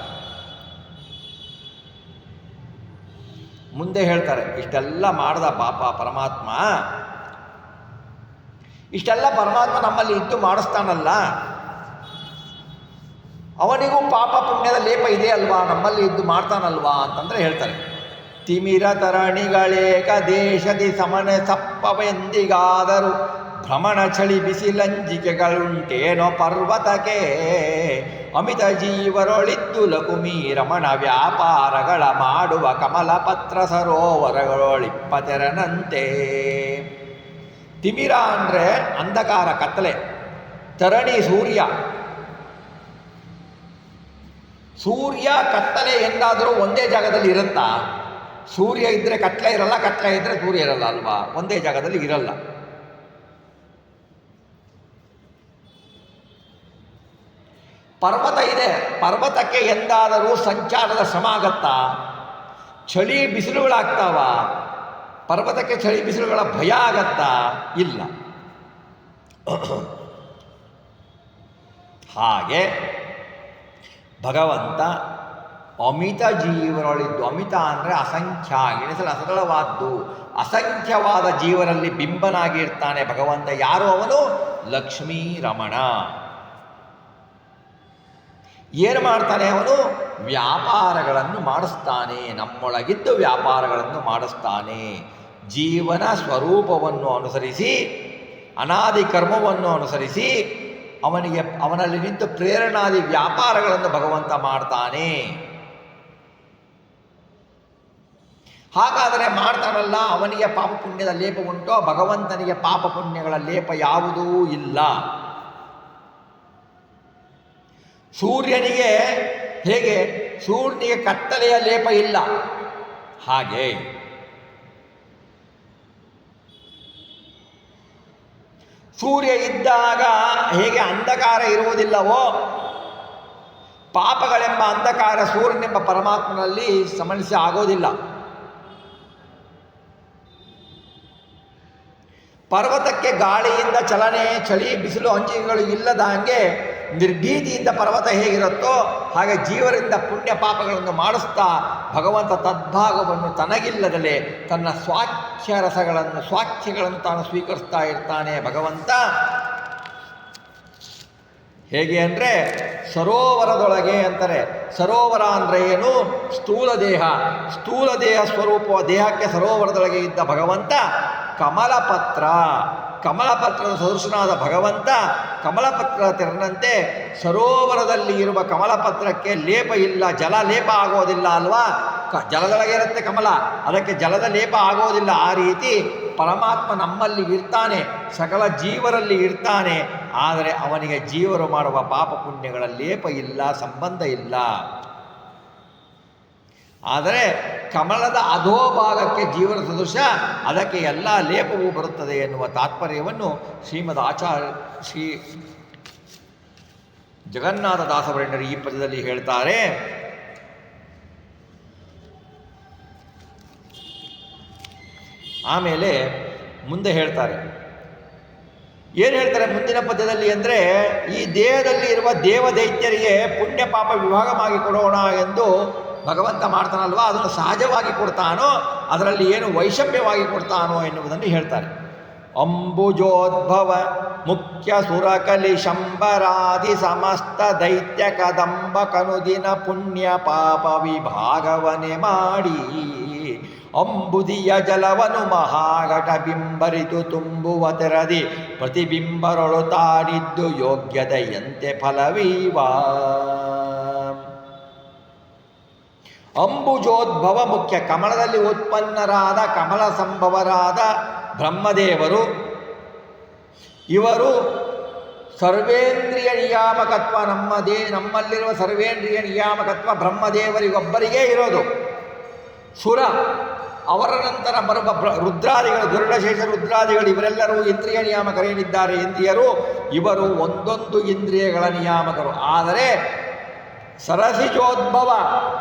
ಮುಂದೆ ಹೇಳ್ತಾರೆ, ಇಷ್ಟೆಲ್ಲ ಮಾಡಿದ ಪಾಪ ಪರಮಾತ್ಮ, ಇಷ್ಟೆಲ್ಲ ಪರಮಾತ್ಮ ನಮ್ಮಲ್ಲಿ ಇದ್ದು ಮಾಡಿಸ್ತಾನಲ್ಲ, ಅವನಿಗೂ ಪಾಪ ಪುಣ್ಯದ ಲೇಪ ಇದೆ ಅಲ್ವಾ, ನಮ್ಮಲ್ಲಿ ಇದ್ದು ಮಾಡ್ತಾನಲ್ವಾ ಅಂತಂದರೆ ಹೇಳ್ತಾರೆ, ತಿಮಿರ ತರಣಿಗಳೇಕ ದೇಶದಿ ಸಮನ ಸಪ್ಪವೆಂದಿಗಾದರೂ ಭ್ರಮಣ ಚಳಿ ಬಿಸಿಲಂಜಿಕೆಗಳುಂಟೇನೋ ಪರ್ವತಕ್ಕೆ ಅಮಿತ ಜೀವರೊಳಿದ್ದು ಲಕುಮಿ ರಮಣ ವ್ಯಾಪಾರಗಳ ಮಾಡುವ ಕಮಲಪತ್ರ ಸರೋವರಗಳೊಳಿಪ್ಪತೆರನಂತೆ. ತಿಮಿರ ಅಂದರೆ ಅಂಧಕಾರ, ಕತ್ತಲೆ. ತರಣಿ ಸೂರ್ಯ. ಸೂರ್ಯ ಕತ್ತಲೆ ಎಂದಾದರೂ ಒಂದೇ ಜಾಗದಲ್ಲಿ ಇರುತ್ತಾ? ಸೂರ್ಯ ಇದ್ದರೆ ಕತ್ತಲೆ ಇರಲ್ಲ, ಕತ್ತಲೆ ಇದ್ದರೆ ಸೂರ್ಯ ಇರಲ್ಲ ಅಲ್ವಾ, ಒಂದೇ ಜಾಗದಲ್ಲಿ ಇರಲ್ಲ. ಪರ್ವತ ಇದೆ, ಪರ್ವತಕ್ಕೆ ಎಂದಾದರೂ ಸಂಚಾರದ ಶ್ರಮ ಆಗತ್ತಾ? ಚಳಿ ಬಿಸಿಲುಗಳಾಗ್ತಾವ? ಪರ್ವತಕ್ಕೆ ಚಳಿ ಬಿಸಿಲುಗಳ ಭಯ ಆಗತ್ತಾ? ಇಲ್ಲ. ಹಾಗೆ ಭಗವಂತ ಅಮಿತ ಜೀವರೊಳಿದ್ದು, ಅಮಿತ ಅಂದರೆ ಅಸಂಖ್ಯ, ಎಣಿಸಲು ಅಸರಳವಾದ್ದು, ಅಸಂಖ್ಯವಾದ ಜೀವರಲ್ಲಿ ಬಿಂಬನಾಗಿರ್ತಾನೆ ಭಗವಂತ. ಯಾರು ಅವನು? ಲಕ್ಷ್ಮೀ ರಮಣ. ಏನು ಮಾಡ್ತಾನೆ ಅವನು? ವ್ಯಾಪಾರಗಳನ್ನು ಮಾಡಿಸ್ತಾನೆ, ನಮ್ಮೊಳಗಿದ್ದು ವ್ಯಾಪಾರಗಳನ್ನು ಮಾಡಿಸ್ತಾನೆ. ಜೀವನ ಸ್ವರೂಪವನ್ನು ಅನುಸರಿಸಿ, ಅನಾದಿ ಕರ್ಮವನ್ನು ಅನುಸರಿಸಿ ಅವನಲ್ಲಿ ನಿಂತು ಪ್ರೇರಣಾದಿ ವ್ಯಾಪಾರಗಳನ್ನು ಭಗವಂತ ಮಾಡ್ತಾನೆ. ಹಾಗಾದರೆ ಮಾಡ್ತಾನಲ್ಲ, ಅವನಿಗೆ ಪಾಪ ಪುಣ್ಯದ ಲೇಪ ಉಂಟೋ? ಭಗವಂತನಿಗೆ ಪಾಪ ಪುಣ್ಯಗಳ ಲೇಪ ಯಾವುದೂ ಇಲ್ಲ. ಸೂರ್ಯನಿಗೆ ಹೇಗೆ ಸೂರ್ಯನಿಗೆ ಕತ್ತಲೆಯ ಲೇಪ ಇಲ್ಲ, ಹಾಗೆ ಸೂರ್ಯ ಇದ್ದಾಗ ಹೇಗೆ ಅಂಧಕಾರ ಇರುವುದಿಲ್ಲವೋ, ಪಾಪಗಳೆಂಬ ಅಂಧಕಾರ ಸೂರ್ಯನೆಂಬ ಪರಮಾತ್ಮನಲ್ಲಿ ಸಮಸ್ಯೆ ಆಗೋದಿಲ್ಲ. ಪರ್ವತಕ್ಕೆ ಗಾಳಿಯಿಂದ ಚಲನೆ, ಚಳಿ, ಬಿಸಿಲು, ಅಂಚಿಗಳು ಇಲ್ಲದ ಹಾಗೆ ನಿರ್ಭೀತಿಯಿಂದ ಪರ್ವತ ಹೇಗಿರುತ್ತೋ ಹಾಗೆ ಜೀವರಿಂದ ಪುಣ್ಯ ಪಾಪಗಳನ್ನು ಮಾಡಿಸ್ತಾ ಭಗವಂತ ತದ್ಭಾಗವನ್ನು ತನಗಿಲ್ಲದಲೇ ತನ್ನ ಸ್ವಾಖ್ಯಗಳನ್ನು ತಾನು ಸ್ವೀಕರಿಸ್ತಾ ಇರ್ತಾನೆ ಭಗವಂತ. ಹೇಗೆ ಅಂದರೆ ಸರೋವರದೊಳಗೆ ಅಂತಾರೆ. ಸರೋವರ ಅಂದರೆ ಏನು? ಸ್ಥೂಲ ದೇಹ. ಸ್ಥೂಲ ದೇಹ ಸ್ವರೂಪ ದೇಹಕ್ಕೆ ಸರೋವರದೊಳಗೆ ಇದ್ದ ಭಗವಂತ ಕಮಲಪತ್ರದ ಸದೃಶನಾದ ಭಗವಂತ ಕಮಲಪತ್ರ ತೆರನಂತೆ ಸರೋವರದಲ್ಲಿ ಇರುವ ಕಮಲಪತ್ರಕ್ಕೆ ಲೇಪ ಇಲ್ಲ, ಜಲ ಲೇಪ ಆಗೋದಿಲ್ಲ ಅಲ್ವಾ? ಜಲದೊಳಗೆ ಇರುತ್ತೆ ಕಮಲ, ಅದಕ್ಕೆ ಜಲದ ಲೇಪ ಆಗೋದಿಲ್ಲ. ಆ ರೀತಿ ಪರಮಾತ್ಮ ನಮ್ಮಲ್ಲಿ ಇರ್ತಾನೆ, ಸಕಲ ಜೀವರಲ್ಲಿ ಇರ್ತಾನೆ. ಆದರೆ ಅವನಿಗೆ ಜೀವರು ಮಾಡುವ ಪಾಪ ಪುಣ್ಯಗಳ ಲೇಪ ಇಲ್ಲ, ಸಂಬಂಧ ಇಲ್ಲ. ಆದರೆ ಕಮಲದ ಅಧೋಭಾಗಕ್ಕೆ ಜೀವನ ಸದೃಶ, ಅದಕ್ಕೆ ಎಲ್ಲ ಲೇಪವೂ ಬರುತ್ತದೆ ಎನ್ನುವ ತಾತ್ಪರ್ಯವನ್ನು ಶ್ರೀಮದ್ ಜಗನ್ನಾಥ ದಾಸವರೇಣ್ಯರು ಈ ಪದ್ಯದಲ್ಲಿ ಹೇಳ್ತಾರೆ, ಆಮೇಲೆ ಮುಂದೆ ಹೇಳ್ತಾರೆ. ಏನು ಹೇಳ್ತಾರೆ ಮುಂದಿನ ಪದ್ಯದಲ್ಲಿ ಅಂದರೆ, ಈ ದೇಹದಲ್ಲಿ ಇರುವ ದೇವದೈತ್ಯರಿಗೆ ಪುಣ್ಯ ಪಾಪ ವಿಭಾಗ ಮಾಡಿ ಕೊಡೋಣ ಎಂದು ಭಗವಂತ ಮಾಡ್ತಾನಲ್ವ, ಅದನ್ನು ಸಹಜವಾಗಿ ಕೊಡ್ತಾನೋ, ಅದರಲ್ಲಿ ಏನು ವೈಷಮ್ಯವಾಗಿ ಕೊಡ್ತಾನೋ ಎನ್ನುವುದನ್ನು ಹೇಳ್ತಾರೆ. ಅಂಬುಜೋದ್ಭವ ಮುಖ್ಯ ಸುರಕಲಿ ಶಂಬರಾದಿ ಸಮಸ್ತ ದೈತ್ಯ ಕದಂಬ ಕನುದಿನ ಪುಣ್ಯ ಪಾಪ ವಿಭಾಗವನೆ ಮಾಡಿ ಅಂಬುದಿಯ ಜಲವನು ಮಹಾಘಟ ಬಿಂಬರಿತು ತುಂಬುವ ತೆರದಿ ಪ್ರತಿಬಿಂಬರೊಳು ತಾನಿದ್ದು ಯೋಗ್ಯತೆಯಂತೆ ಫಲವೀವ. ಅಂಬುಜೋದ್ಭವ ಮುಖ್ಯ, ಕಮಲದಲ್ಲಿ ಉತ್ಪನ್ನರಾದ ಕಮಲ ಸಂಭವರಾದ ಬ್ರಹ್ಮದೇವರು, ಇವರು ಸರ್ವೇಂದ್ರಿಯ ನಿಯಾಮಕತ್ವ, ನಮ್ಮಲ್ಲಿರುವ ಸರ್ವೇಂದ್ರಿಯ ನಿಯಾಮಕತ್ವ ಬ್ರಹ್ಮದೇವರಿಗೊಬ್ಬರಿಗೇ ಇರೋದು. ಸುರ, ಅವರ ನಂತರ ಬರುವ ರುದ್ರಾದಿಗಳು, ಗರುಡಶೇಷ ರುದ್ರಾದಿಗಳು, ಇವರೆಲ್ಲರೂ ಇಂದ್ರಿಯ ನಿಯಾಮಕರೇನಿದ್ದಾರೆ ಇಂದ್ರಿಯರು, ಇವರು ಒಂದೊಂದು ಇಂದ್ರಿಯಗಳ ನಿಯಾಮಕರು. ಆದರೆ ಸರಸಿಜೋದ್ಭವ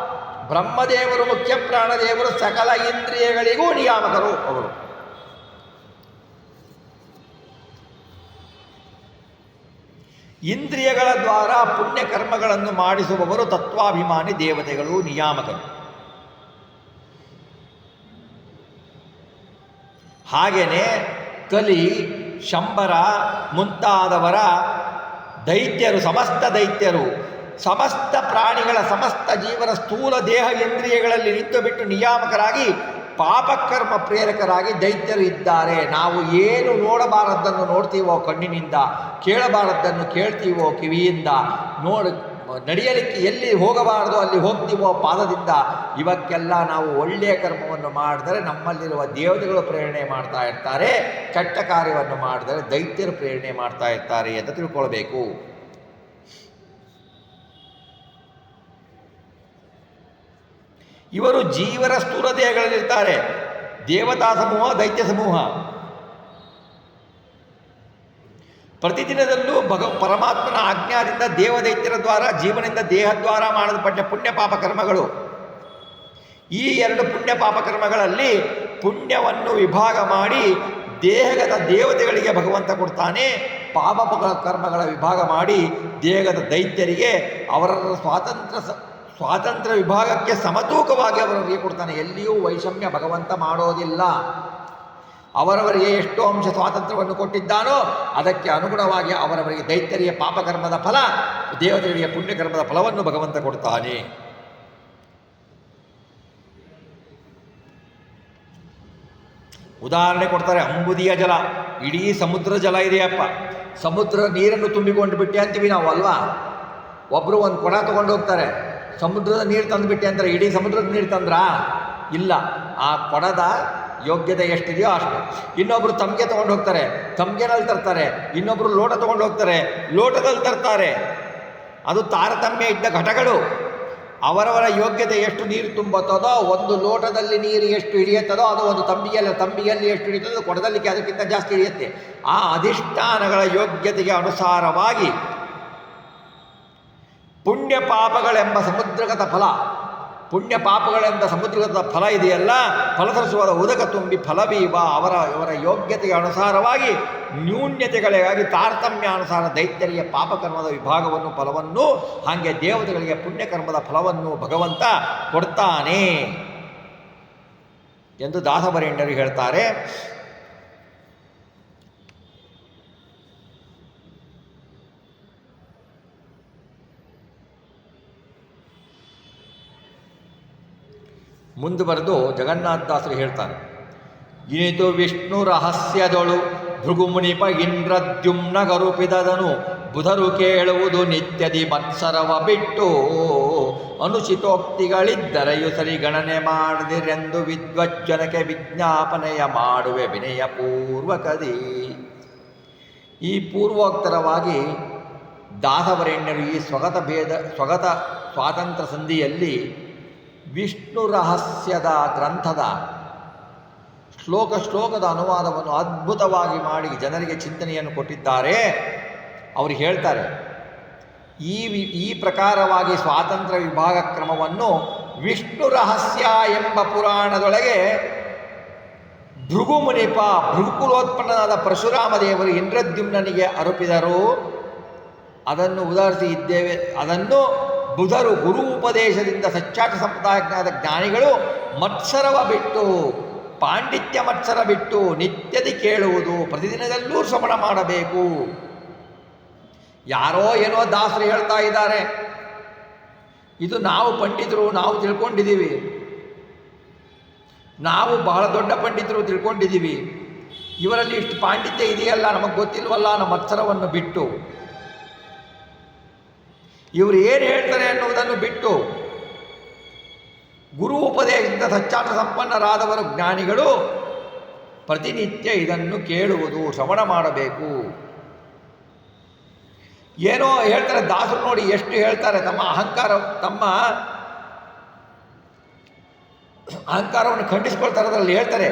ಬ್ರಹ್ಮದೇವರು, ಮುಖ್ಯ ಪ್ರಾಣದೇವರು ಸಕಲ ಇಂದ್ರಿಯಗಳಿಗೂ ನಿಯಾಮಕರು ಅವರು. ಇಂದ್ರಿಯಗಳ ದ್ವಾರ ಪುಣ್ಯ ಕರ್ಮಗಳನ್ನು ಮಾಡಿಸುವವರು ತತ್ವಾಭಿಮಾನಿ ದೇವತೆಗಳು, ನಿಯಾಮಕರು. ಹಾಗೆಯೇ ಕಲಿ, ಶಂಬರ ಮುಂತಾದವರ ದೈತ್ಯರು, ಸಮಸ್ತ ದೈತ್ಯರು, ಸಮಸ್ತ ಪ್ರಾಣಿಗಳ, ಸಮಸ್ತ ಜೀವನ ಸ್ಥೂಲ ದೇಹ ಇಂದ್ರಿಯಗಳಲ್ಲಿ ನಿಂತು ಬಿಟ್ಟು ನಿಯಾಮಕರಾಗಿ ಪಾಪಕರ್ಮ ಪ್ರೇರಕರಾಗಿ ದೈತ್ಯರು ಇದ್ದಾರೆ. ನಾವು ಏನು ನೋಡಬಾರದ್ದನ್ನು ನೋಡ್ತೀವೋ ಕಣ್ಣಿನಿಂದ, ಕೇಳಬಾರದ್ದನ್ನು ಕೇಳ್ತೀವೋ ಕಿವಿಯಿಂದ, ನಡೆಯಲಿಕ್ಕೆ ಎಲ್ಲಿ ಹೋಗಬಾರದು ಅಲ್ಲಿ ಹೋಗ್ತೀವೋ ಪಾದದಿಂದ, ಇವಕ್ಕೆಲ್ಲ ನಾವು ಒಳ್ಳೆಯ ಕರ್ಮವನ್ನು ಮಾಡಿದರೆ ನಮ್ಮಲ್ಲಿರುವ ದೇವತೆಗಳು ಪ್ರೇರಣೆ ಮಾಡ್ತಾ ಇರ್ತಾರೆ, ಕೆಟ್ಟ ಕಾರ್ಯವನ್ನು ಮಾಡಿದರೆ ದೈತ್ಯರು ಪ್ರೇರಣೆ ಮಾಡ್ತಾ ಇರ್ತಾರೆ ಅಂತ ತಿಳ್ಕೊಳ್ಬೇಕು. ಇವರು ಜೀವರ ಸ್ಥೂಲ ದೇಹಗಳಲ್ಲಿರ್ತಾರೆ, ದೇವತಾ ಸಮೂಹ, ದೈತ್ಯ ಸಮೂಹ. ಪ್ರತಿದಿನದಲ್ಲೂ ಪರಮಾತ್ಮನ ಆಜ್ಞಾದಿಂದ ದೇವದೈತ್ಯರ ದ್ವಾರ, ಜೀವನದಿಂದ ದೇಹದ್ವಾರ ಮಾಡಲ್ಪಟ್ಟ ಪುಣ್ಯ ಪಾಪ ಕರ್ಮಗಳು. ಈ ಎರಡು ಪುಣ್ಯ ಪಾಪ ಕರ್ಮಗಳಲ್ಲಿ ಪುಣ್ಯವನ್ನು ವಿಭಾಗ ಮಾಡಿ ದೇಹಗತ ದೇವತೆಗಳಿಗೆ ಭಗವಂತ ಕೊಡ್ತಾನೆ, ಪಾಪ ಕರ್ಮಗಳ ವಿಭಾಗ ಮಾಡಿ ದೇಹಗತ ದೈತ್ಯರಿಗೆ ಅವರ ಸ್ವಾತಂತ್ರ್ಯ ವಿಭಾಗಕ್ಕೆ ಸಮತೂಕವಾಗಿ ಅವರಿಗೆ ಕೊಡ್ತಾನೆ. ಎಲ್ಲಿಯೂ ವೈಷಮ್ಯ ಭಗವಂತ ಮಾಡೋದಿಲ್ಲ. ಅವರವರಿಗೆ ಎಷ್ಟು ಅಂಶ ಸ್ವಾತಂತ್ರ್ಯವನ್ನು ಕೊಟ್ಟಿದ್ದಾನೋ ಅದಕ್ಕೆ ಅನುಗುಣವಾಗಿ ಅವರವರಿಗೆ ದೈತ್ಯರಿಗೆ ಪಾಪಕರ್ಮದ ಫಲ, ದೇವತೆಗಳಿಗೆ ಪುಣ್ಯಕರ್ಮದ ಫಲವನ್ನು ಭಗವಂತ ಕೊಡ್ತಾನೆ. ಉದಾಹರಣೆ ಕೊಡ್ತಾರೆ, ಅಂಬುದಿಯ ಜಲ, ಇಡೀ ಸಮುದ್ರ ಜಲ ಇದೆಯಪ್ಪ, ಸಮುದ್ರ ನೀರನ್ನು ತುಂಬಿಕೊಂಡು ಬಿಟ್ಟೆ ಅಂತೀವಿ ನಾವು ಅಲ್ವಾ. ಒಬ್ಬರು ಒಂದು ಕೊಡ ತೊಗೊಂಡು ಹೋಗ್ತಾರೆ, ಸಮುದ್ರದ ನೀರು ತಂದುಬಿಟ್ಟೆ ಅಂತಾರೆ. ಇಡೀ ಸಮುದ್ರದ ನೀರು ತಂದ್ರಾ? ಇಲ್ಲ, ಆ ಕೊಡದ ಯೋಗ್ಯತೆ ಎಷ್ಟಿದೆಯೋ ಅಷ್ಟು. ಇನ್ನೊಬ್ಬರು ತಮಗೆ ತೊಗೊಂಡು ಹೋಗ್ತಾರೆ, ತಮಗೆನಲ್ಲಿ ತರ್ತಾರೆ. ಇನ್ನೊಬ್ಬರು ಲೋಟ ತೊಗೊಂಡು ಹೋಗ್ತಾರೆ, ಲೋಟದಲ್ಲಿ ತರ್ತಾರೆ. ಅದು ತಾರತಮ್ಯ ಇದ್ದ ಘಟಗಳು. ಅವರವರ ಯೋಗ್ಯತೆ ಎಷ್ಟು ನೀರು ತುಂಬುತ್ತದೋ, ಒಂದು ಲೋಟದಲ್ಲಿ ನೀರು ಎಷ್ಟು ಹಿಡಿಯುತ್ತದೋ ಅದು ಒಂದು ತಂಬಿಯಲ್ಲಿ ಎಷ್ಟು ಹಿಡಿಯುತ್ತದೋ ಕೊಡದಲ್ಲಿ ಅದಕ್ಕಿಂತ ಜಾಸ್ತಿ ಹಿಡಿಯುತ್ತೆ. ಆ ಅಧಿಷ್ಠಾನಗಳ ಯೋಗ್ಯತೆಗೆ ಅನುಸಾರವಾಗಿ ಪುಣ್ಯ ಪಾಪಗಳೆಂಬ ಸಮುದ್ರಗತ ಫಲ, ಪುಣ್ಯ ಪಾಪಗಳೆಂಬ ಸಮುದ್ರಗತ ಫಲ ಇದೆಯಲ್ಲ, ಫಲಸರಿಸುವ ಉದಕ ತುಂಬಿ ಫಲವೀವ. ಅವರ ಯೋಗ್ಯತೆಗೆ ಅನುಸಾರವಾಗಿ ನ್ಯೂನ್ಯತೆಗಳಿಗಾಗಿ ತಾರತಮ್ಯಾನುಸಾರ ದೈತ್ಯರಿಗೆ ಪಾಪಕರ್ಮದ ವಿಭಾಗವನ್ನು ಫಲವನ್ನು, ಹಾಗೆ ದೇವತೆಗಳಿಗೆ ಪುಣ್ಯಕರ್ಮದ ಫಲವನ್ನು ಭಗವಂತ ಕೊಡ್ತಾನೆ ಎಂದು ದಾಸವರೇಣ್ಯರು ಹೇಳ್ತಾರೆ. ಮುಂದುವರೆದು ಜಗನ್ನಾಥದಾಸರು ಹೇಳ್ತಾರೆ, ಇನಿತು ವಿಷ್ಣು ರಹಸ್ಯದೊಳು ಭೃಗುಮುನಿಪ ಇಂದ್ರದ್ಯುಮ್ನ ಗರುಪಿದನು ಬುಧರು ಕೇಳುವುದು ನಿತ್ಯದಿ ಮತ್ಸರವ ಬಿಟ್ಟು ಅನುಚಿತೋಕ್ತಿಗಳಿದ್ದರೆಯು ಸರಿ ಗಣನೆ ಮಾಡದಿರೆಂದು ವಿದ್ವಜ್ಜನಕ್ಕೆ ವಿಜ್ಞಾಪನೆಯ ಮಾಡುವೆ ವಿನಯ ಪೂರ್ವಕದಿ. ಈ ಪೂರ್ವೋಕ್ತರವಾಗಿ ದಾಸವರೇಣ್ಯರು ಈ ಸ್ವಗತ ಸ್ವಾತಂತ್ರ್ಯ ಸಂಧಿಯಲ್ಲಿ ವಿಷ್ಣು ರಹಸ್ಯದ ಗ್ರಂಥದ ಶ್ಲೋಕದ ಅನುವಾದವನ್ನು ಅದ್ಭುತವಾಗಿ ಮಾಡಿ ಜನರಿಗೆ ಚಿಂತನೆಯನ್ನು ಕೊಟ್ಟಿದ್ದಾರೆ. ಅವರು ಹೇಳ್ತಾರೆ, ಈ ಪ್ರಕಾರವಾಗಿ ಸ್ವಾತಂತ್ರ್ಯ ವಿಭಾಗ ಕ್ರಮವನ್ನು ವಿಷ್ಣು ರಹಸ್ಯ ಎಂಬ ಪುರಾಣದೊಳಗೆ ಭೃಗುಮುನಿಪ ಭೃಗುಕುಲೋತ್ಪನ್ನನಾದ ಪರಶುರಾಮ ದೇವರು ಇಂದ್ರದ್ಯುಮ್ನನಿಗೆ ಅರುಪಿದರು. ಅದನ್ನು ಉದಾಹರಿಸಿ ಇದ್ದೇವೆ. ಅದನ್ನು ಬುಧರು ಗುರು ಉಪದೇಶದಿಂದ ಸಚ್ಚಾಟ ಸಂಪ್ರದಾಯಜ್ಞಾದ ಜ್ಞಾನಿಗಳು ಮತ್ಸರವ ಬಿಟ್ಟು, ಪಾಂಡಿತ್ಯ ಮತ್ಸರ ಬಿಟ್ಟು ನಿತ್ಯದಿ ಕೇಳುವುದು, ಪ್ರತಿದಿನದಲ್ಲೂ ಶ್ರವಣ ಮಾಡಬೇಕು. ಯಾರೋ ಏನೋ ದಾಸರು ಹೇಳ್ತಾ ಇದ್ದಾರೆ, ಇದು ನಾವು ಪಂಡಿತರು, ನಾವು ತಿಳ್ಕೊಂಡಿದ್ದೀವಿ, ನಾವು ಬಹಳ ದೊಡ್ಡ ಪಂಡಿತರು ತಿಳ್ಕೊಂಡಿದ್ದೀವಿ, ಇವರಲ್ಲಿ ಇಷ್ಟು ಪಾಂಡಿತ್ಯ ಇದೆಯಲ್ಲ ನಮಗೆ ಗೊತ್ತಿಲ್ವಲ್ಲ ನಮ್ಮ ಮತ್ಸರವನ್ನು ಬಿಟ್ಟು, ಇವರು ಏನು ಹೇಳ್ತಾರೆ ಅನ್ನುವುದನ್ನು ಬಿಟ್ಟು ಗುರು ಉಪದೇಶದಿಂದ ಸಚ್ಚಾಟ ಸಂಪನ್ನರಾದವರು ಜ್ಞಾನಿಗಳು ಪ್ರತಿನಿತ್ಯ ಇದನ್ನು ಕೇಳುವುದು, ಶ್ರವಣ ಮಾಡಬೇಕು. ಏನೋ ಹೇಳ್ತಾರೆ ದಾಸರು, ನೋಡಿ ಎಷ್ಟು ಹೇಳ್ತಾರೆ, ತಮ್ಮ ಅಹಂಕಾರವನ್ನು ಖಂಡಿಸ್ಕೊಳ್ತಾರೆ. ಅದರಲ್ಲಿ ಹೇಳ್ತಾರೆ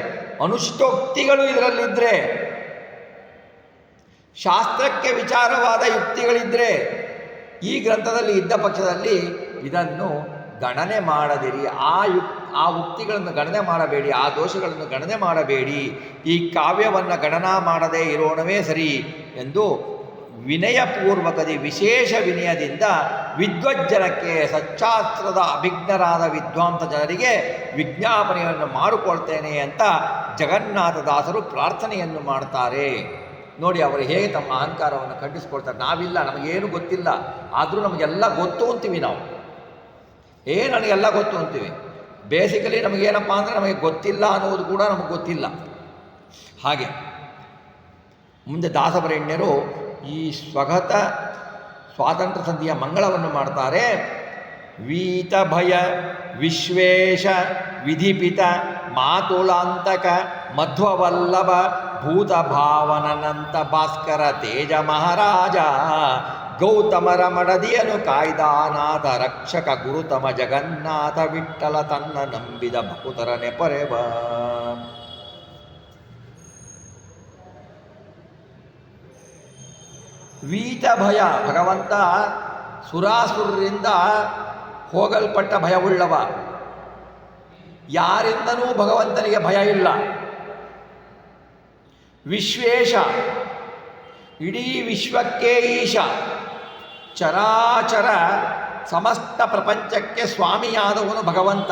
ಅನುಷ್ಠೋಕ್ತಿಗಳು ಇದರಲ್ಲಿದ್ದರೆ, ಶಾಸ್ತ್ರಕ್ಕೆ ವಿಚಾರವಾದ ಯುಕ್ತಿಗಳಿದ್ದರೆ ಈ ಗ್ರಂಥದಲ್ಲಿ ಇದ್ದ ಪಕ್ಷದಲ್ಲಿ ಇದನ್ನು ಗಣನೆ ಮಾಡದಿರಿ, ಆ ಉಕ್ತಿಗಳನ್ನು ಗಣನೆ ಮಾಡಬೇಡಿ, ಆ ದೋಷಗಳನ್ನು ಗಣನೆ ಮಾಡಬೇಡಿ, ಈ ಕಾವ್ಯವನ್ನು ಗಣನಾ ಮಾಡದೇ ಇರೋಣವೇ ಸರಿ ಎಂದು ವಿನಯಪೂರ್ವಕದಿ ವಿಶೇಷ ವಿನಯದಿಂದ ವಿದ್ವಜ್ಜನಕ್ಕೆ, ಸಚ್ಚಾಸ್ತ್ರದ ಅಭಿಜ್ಞರಾದ ವಿದ್ವಾಂಸ ಜನರಿಗೆ ವಿಜ್ಞಾಪನೆಯನ್ನು ಮಾಡಿಕೊಳ್ತೇನೆ ಅಂತ ಜಗನ್ನಾಥದಾಸರು ಪ್ರಾರ್ಥನೆಯನ್ನು ಮಾಡ್ತಾರೆ. ನೋಡಿ ಅವರು ಹೇಗೆ ತಮ್ಮ ಅಹಂಕಾರವನ್ನು ಖಂಡಿಸ್ಕೊಳ್ತಾರೆ. ನಾವಿಲ್ಲ, ನಮಗೇನು ಗೊತ್ತಿಲ್ಲ, ಆದರೂ ನಮಗೆಲ್ಲ ಗೊತ್ತು ಅಂತೀವಿ. ನಾವು ನನಗೆಲ್ಲ ಗೊತ್ತು ಅಂತೀವಿ. ಬೇಸಿಕಲಿ ನಮಗೇನಪ್ಪ ಅಂದರೆ ನಮಗೆ ಗೊತ್ತಿಲ್ಲ ಅನ್ನೋದು ಕೂಡ ನಮಗೆ ಗೊತ್ತಿಲ್ಲ. ಹಾಗೆ ಮುಂದೆ ದಾಸವರೇಣ್ಯರು ಈ ಸ್ವಗತ ಸ್ವಾತಂತ್ರ್ಯ ಸಂಧಿಯ ಮಂಗಳವನ್ನು ಮಾಡ್ತಾರೆ. ವೀತ ಭಯ ವಿಶ್ವೇಶ ವಿಧಿಪಿತ ಮಾತುಲಾಂತಕ ಮಧ್ವವಲ್ಲಭ ಭೂತ ಭಾವನನಂತ ಭಾಸ್ಕರ ತೇಜ ಮಹಾರಾಜ ಗೌತಮರ ಮಡದಿಯನು ಕಾಯ್ದಾನಾಥ ರಕ್ಷಕ ಗುರುತಮ ಜಗನ್ನಾಥ ವಿಠ್ಠಲ ತನ್ನ ನಂಬಿದ ಭಕುತರ ನೆಪರೆವ. ವೀತ ಭಯ, ಭಗವಂತ ಸುರಾಸುರರಿಂದ ಹೋಗಲ್ಪಟ್ಟ ಭಯವುಳ್ಳವ. ಯಾರಿಂದನೂ ಭಗವಂತನಿಗೆ ಭಯ ಇಲ್ಲ. ವಿಶ್ವೇಶ, ಇಡೀ ವಿಶ್ವಕ್ಕೆ ಈಶ, ಚರಾಚರ ಸಮಸ್ತ ಪ್ರಪಂಚಕ್ಕೆ ಸ್ವಾಮಿಯಾದವನು ಭಗವಂತ.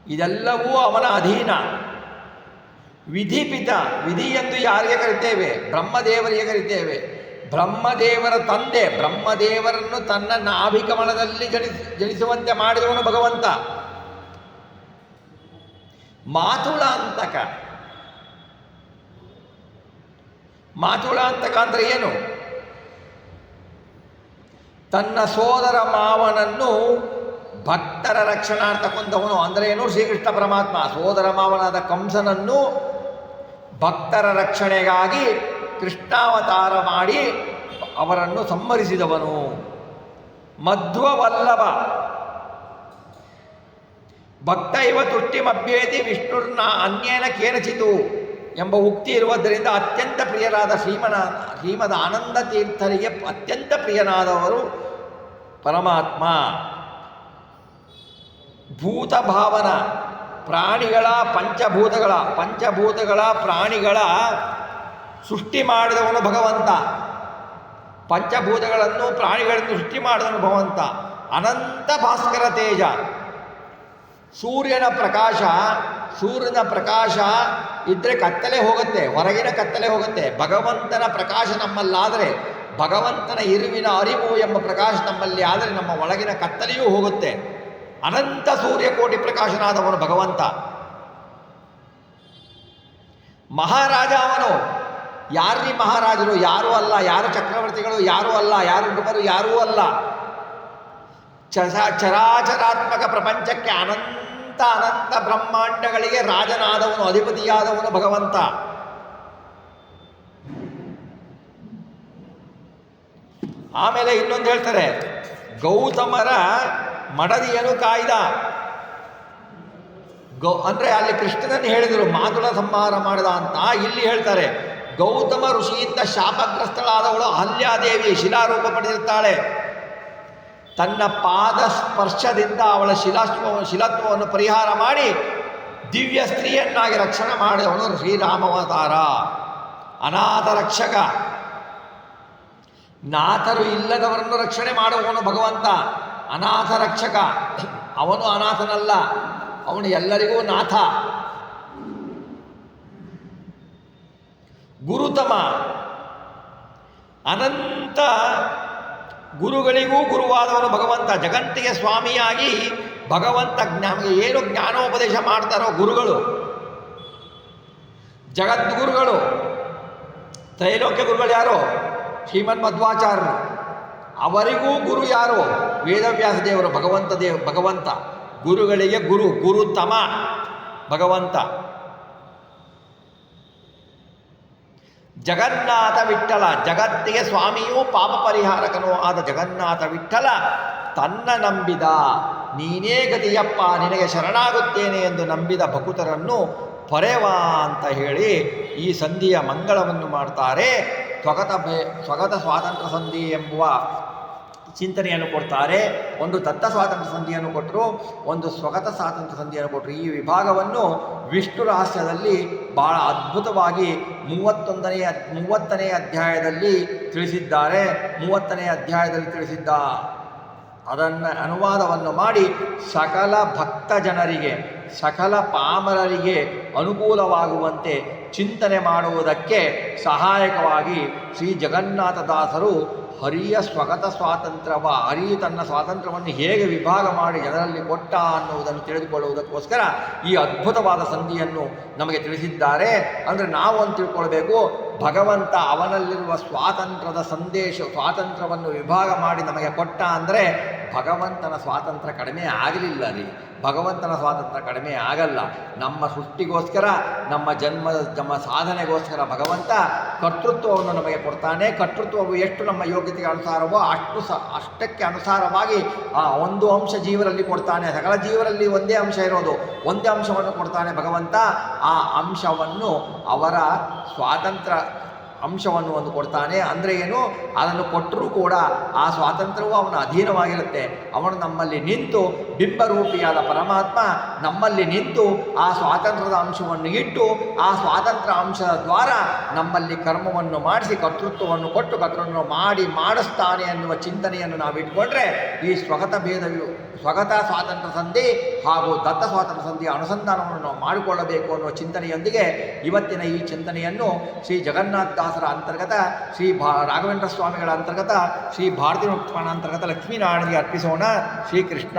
ಇದೆಲ್ಲವೂ ಅವನ ಅಧೀನ. ವಿಧಿಪಿತ, ವಿಧಿ ಎಂದು ಯಾರಿಗೆ ಕರಿತೇವೆ? ಬ್ರಹ್ಮದೇವರಿಗೆ ಕರಿತೇವೆ. ಬ್ರಹ್ಮದೇವರ ತಂದೆ, ಬ್ರಹ್ಮದೇವರನ್ನು ತನ್ನ ನಾಭಿಕಮಲದಲ್ಲಿ ಜನಿಸುವಂತೆ ಮಾಡಿದವನು ಭಗವಂತ. ಮಾತುಳಾಂತಕ, ಮಾತುಳಾಂತಕ ಅಂದರೆ ಏನು? ತನ್ನ ಸೋದರ ಮಾವನನ್ನು ಭಕ್ತರ ರಕ್ಷಣಾರ್ಥ ಕೊಂದವನು. ಅಂದರೆ ಏನು? ಶ್ರೀಕೃಷ್ಣ ಪರಮಾತ್ಮ ಸೋದರ ಮಾವನಾದ ಕಂಸನನ್ನು ಭಕ್ತರ ರಕ್ಷಣೆಗಾಗಿ ಕೃಷ್ಣಾವತಾರ ಮಾಡಿ ಅವರನ್ನು ಸಂಹರಿಸಿದವನು. ಮಧ್ವವಲ್ಲಭ, ಭಕ್ತ ಇವ ತುಷ್ಟಿಮಭ್ಯೇತಿ ವಿಷ್ಣುರ್ನ ಅನ್ಯೇನ ಕೇನಚಿತು ಎಂಬ ಉಕ್ತಿ ಇರುವುದರಿಂದ ಅತ್ಯಂತ ಪ್ರಿಯರಾದ ಶ್ರೀಮದ್ ಆನಂದ ತೀರ್ಥರಿಗೆ ಅತ್ಯಂತ ಪ್ರಿಯನಾದವರು ಪರಮಾತ್ಮ. ಭೂತ ಭಾವನ, ಪ್ರಾಣಿಗಳ ಪಂಚಭೂತಗಳ ಪ್ರಾಣಿಗಳ ಸೃಷ್ಟಿ ಮಾಡಿದವನು ಭಗವಂತ. ಪಂಚಭೂತಗಳನ್ನು ಪ್ರಾಣಿಗಳನ್ನು ಸೃಷ್ಟಿ ಮಾಡಿದವನು ಭಗವಂತ. ಅನಂತ ಭಾಸ್ಕರ ತೇಜ, ಸೂರ್ಯನ ಪ್ರಕಾಶ ಇದ್ದರೆ ಕತ್ತಲೆ ಹೋಗುತ್ತೆ, ಹೊರಗಿನ ಕತ್ತಲೆ ಹೋಗುತ್ತೆ. ಭಗವಂತನ ಪ್ರಕಾಶ ನಮ್ಮಲ್ಲಾದರೆ, ಭಗವಂತನ ಇರುವಿನ ಅರಿವು ಎಂಬ ಪ್ರಕಾಶ ನಮ್ಮಲ್ಲಿ ಆದರೆ ನಮ್ಮ ಒಳಗಿನ ಕತ್ತಲೆಯೂ ಹೋಗುತ್ತೆ. ಅನಂತ ಸೂರ್ಯಕೋಟಿ ಪ್ರಕಾಶನಾದವನು ಭಗವಂತ. ಮಹಾರಾಜ ಅವನು. ಯಾರೀ ಮಹಾರಾಜರು? ಯಾರೂ ಅಲ್ಲ. ಯಾರು ಚಕ್ರವರ್ತಿಗಳು? ಯಾರೂ ಅಲ್ಲ. ಯಾರು ನೃಪರು? ಯಾರೂ ಅಲ್ಲ. ಚರಾಚರಾತ್ಮಕ ಪ್ರಪಂಚಕ್ಕೆ ಅನಂತ ಬ್ರಹ್ಮಾಂಡಗಳಿಗೆ ರಾಜನಾದವನು, ಅಧಿಪತಿಯಾದವನು ಭಗವಂತ. ಆಮೇಲೆ ಇನ್ನೊಂದು ಹೇಳ್ತಾರೆ, ಗೌತಮರ ಮಡದಿಯನು ಕಾಯ್ದ. ಅಂದರೆ ಅಲ್ಲಿ ಕೃಷ್ಣನನ್ನು ಹೇಳಿದರು ಮಾತುಳ ಸಂಹಾರ ಮಾಡಿದ ಅಂತ. ಇಲ್ಲಿ ಹೇಳ್ತಾರೆ ಗೌತಮ ಋಷಿಯಿಂದ ಶಾಪಗ್ರಸ್ತಳಾದವಳು ಅಹಲ್ಯಾದೇವಿ ಶಿಲಾರೂಪ ಪಡೆದಿರ್ತಾಳೆ. ತನ್ನ ಪಾದ ಸ್ಪರ್ಶದಿಂದ ಅವಳ ಶಿಲತ್ವವನ್ನು ಪರಿಹಾರ ಮಾಡಿ ದಿವ್ಯ ಸ್ತ್ರೀಯನ್ನಾಗಿ ರಕ್ಷಣೆ ಮಾಡಿದವನು ಶ್ರೀರಾಮಾವತಾರ. ಅನಾಥ ರಕ್ಷಕ, ನಾಥರು ಇಲ್ಲದವರನ್ನು ರಕ್ಷಣೆ ಮಾಡುವವನು ಭಗವಂತ. ಅನಾಥ ರಕ್ಷಕ, ಅವನು ಅನಾಥನಲ್ಲ, ಅವನು ಎಲ್ಲರಿಗೂ ನಾಥ. ಗುರುತಮ, ಅನಂತ ಗುರುಗಳಿಗೂ ಗುರುವಾದವನು ಭಗವಂತ. ಜಗತ್ತಿಗೆ ಸ್ವಾಮಿಯಾಗಿ ಭಗವಂತ ನಮಗೆ ಏನು ಜ್ಞಾನೋಪದೇಶ ಮಾಡ್ತಾರೋ ಗುರುಗಳು, ಜಗದ್ಗುರುಗಳು, ತ್ರೈಲೋಕ್ಯ ಗುರುಗಳು ಯಾರು? ಶ್ರೀಮನ್ ಮಧ್ವಾಚಾರ್ಯರು. ಅವರಿಗೂ ಗುರು ಯಾರು? ವೇದವ್ಯಾಸ ದೇವರು, ಭಗವಂತ. ಗುರುಗಳಿಗೆ ಗುರುತಮ ಭಗವಂತ. ಜಗನ್ನಾಥ ವಿಠ್ಠಲ, ಜಗತ್ತಿಗೆ ಸ್ವಾಮಿಯೂ ಪಾಪ ಪರಿಹಾರಕನೂ ಆದ ಜಗನ್ನಾಥ ವಿಠ್ಠಲ ತನ್ನ ನಂಬಿದ, ನೀನೇ ಗತಿಯಪ್ಪ, ನಿನಗೆ ಶರಣಾಗುತ್ತೇನೆ ಎಂದು ನಂಬಿದ ಭಕುತರನ್ನು ಪೊರೆವ ಅಂತ ಹೇಳಿ ಈ ಸಂಧಿಯ ಮಂಗಳವನ್ನು ಮಾಡ್ತಾರೆ. ಸ್ವಗತ ಸ್ವಾತಂತ್ರ್ಯ ಸಂಧಿ ಎಂಬುವ ಚಿಂತನೆಯನ್ನು ಕೊಡ್ತಾರೆ. ಒಂದು ದತ್ತ ಸ್ವಾತಂತ್ರ್ಯ ಸಂಧಿಯನ್ನು ಕೊಟ್ಟರು, ಒಂದು ಸ್ವಗತ ಸ್ವಾತಂತ್ರ್ಯ ಸಂಧಿಯನ್ನು ಕೊಟ್ಟರು. ಈ ವಿಭಾಗವನ್ನು ವಿಷ್ಣು ರಹಸ್ಯದಲ್ಲಿ ಬಹಳ ಅದ್ಭುತವಾಗಿ 30ನೇ ಅಧ್ಯಾಯದಲ್ಲಿ ತಿಳಿಸಿದ್ದಾರೆ. 30ನೇ ಅಧ್ಯಾಯದಲ್ಲಿ ತಿಳಿಸಿದ್ದ ಅದನ್ನು ಅನುವಾದವನ್ನು ಮಾಡಿ ಸಕಲ ಭಕ್ತ ಜನರಿಗೆ, ಸಕಲ ಪಾಮರರಿಗೆ ಅನುಕೂಲವಾಗುವಂತೆ ಚಿಂತನೆ ಮಾಡುವುದಕ್ಕೆ ಸಹಾಯಕವಾಗಿ ಶ್ರೀ ಜಗನ್ನಾಥದಾಸರು ಹರಿಯ ಸ್ವಗತ ಹರಿಯು ತನ್ನ ಸ್ವಾತಂತ್ರ್ಯವನ್ನು ಹೇಗೆ ವಿಭಾಗ ಮಾಡಿ ಜನರಲ್ಲಿ ಕೊಟ್ಟ ಅನ್ನುವುದನ್ನು ತಿಳಿದುಕೊಳ್ಳುವುದಕ್ಕೋಸ್ಕರ ಈ ಅದ್ಭುತವಾದ ಸಂಧಿಯನ್ನು ನಮಗೆ ತಿಳಿಸಿದ್ದಾರೆ. ಅಂದರೆ ನಾವು ಅಂತ ತಿಳ್ಕೊಳ್ಬೇಕು, ಭಗವಂತ ಅವನಲ್ಲಿರುವ ಸ್ವಾತಂತ್ರ್ಯವನ್ನು ವಿಭಾಗ ಮಾಡಿ ನಮಗೆ ಕೊಟ್ಟ ಅಂದರೆ ಭಗವಂತನ ಸ್ವಾತಂತ್ರ್ಯ ಕಡಿಮೆ ಆಗಲಿಲ್ಲ ರೀ. ಭಗವಂತನ ಸ್ವಾತಂತ್ರ್ಯ ಕಡಿಮೆ ಆಗಲ್ಲ. ನಮ್ಮ ಸೃಷ್ಟಿಗೋಸ್ಕರ, ನಮ್ಮ ಸಾಧನೆಗೋಸ್ಕರ ಭಗವಂತ ಕರ್ತೃತ್ವವನ್ನು ನಮಗೆ ಕೊಡ್ತಾನೆ. ಕರ್ತೃತ್ವವು ಎಷ್ಟು ನಮ್ಮ ಯೋಗ್ಯತೆಗೆ ಅನುಸಾರವೋ ಅಷ್ಟಕ್ಕೆ ಅನುಸಾರವಾಗಿ ಆ ಒಂದು ಅಂಶ ಜೀವರಲ್ಲಿ ಕೊಡ್ತಾನೆ. ಸಕಲ ಜೀವರಲ್ಲಿ ಒಂದೇ ಅಂಶ ಇರೋದು, ಒಂದೇ ಅಂಶವನ್ನು ಕೊಡ್ತಾನೆ ಭಗವಂತ. ಆ ಅಂಶವನ್ನು ಅವರ ಸ್ವಾತಂತ್ರ್ಯ ಅಂಶವನ್ನು ಒಂದು ಕೊಡ್ತಾನೆ. ಅಂದರೆ ಏನು? ಅದನ್ನು ಕೊಟ್ಟರೂ ಕೂಡ ಆ ಸ್ವಾತಂತ್ರ್ಯವು ಅವನ ಅಧೀನವಾಗಿರುತ್ತೆ. ಅವನು ನಮ್ಮಲ್ಲಿ ನಿಂತು, ಬಿಂಬರೂಪಿಯಾದ ಪರಮಾತ್ಮ ನಮ್ಮಲ್ಲಿ ನಿಂತು ಆ ಸ್ವಾತಂತ್ರ್ಯದ ಅಂಶವನ್ನು ಇಟ್ಟು ಆ ಸ್ವಾತಂತ್ರ್ಯ ಅಂಶದ ದ್ವಾರ ನಮ್ಮಲ್ಲಿ ಕರ್ಮವನ್ನು ಮಾಡಿಸಿ ಕರ್ತೃತ್ವವನ್ನು ಕೊಟ್ಟು ಕರ್ತೃತ್ವವನ್ನು ಮಾಡಿಸ್ತಾನೆ ಎನ್ನುವ ಚಿಂತನೆಯನ್ನು ನಾವು ಇಟ್ಕೊಂಡ್ರೆ ಈ ಸ್ವಗತ ಸ್ವಾತಂತ್ರ್ಯ ಸಂಧಿ ಹಾಗೂ ದತ್ತ ಸ್ವಾತಂತ್ರ್ಯ ಸಂಧಿಯ ಅನುಸಂಧಾನವನ್ನು ನಾವು ಮಾಡಿಕೊಳ್ಳಬೇಕು ಅನ್ನುವ ಚಿಂತನೆಯೊಂದಿಗೆ ಇವತ್ತಿನ ಈ ಚಿಂತನೆಯನ್ನು ಶ್ರೀ ಜಗನ್ನಾಥದಾಸರ ಅಂತರ್ಗತ, ಶ್ರೀ ರಾಘವೇಂದ್ರ ಸ್ವಾಮಿಗಳ ಅಂತರ್ಗತ, ಶ್ರೀ ಭಾರತೀಯ ಅಂತರ್ಗತ ಲಕ್ಷ್ಮೀನಾರಾಯಣನಿಗೆ ಅರ್ಪಿಸೋಣ. ಶ್ರೀಕೃಷ್ಣ.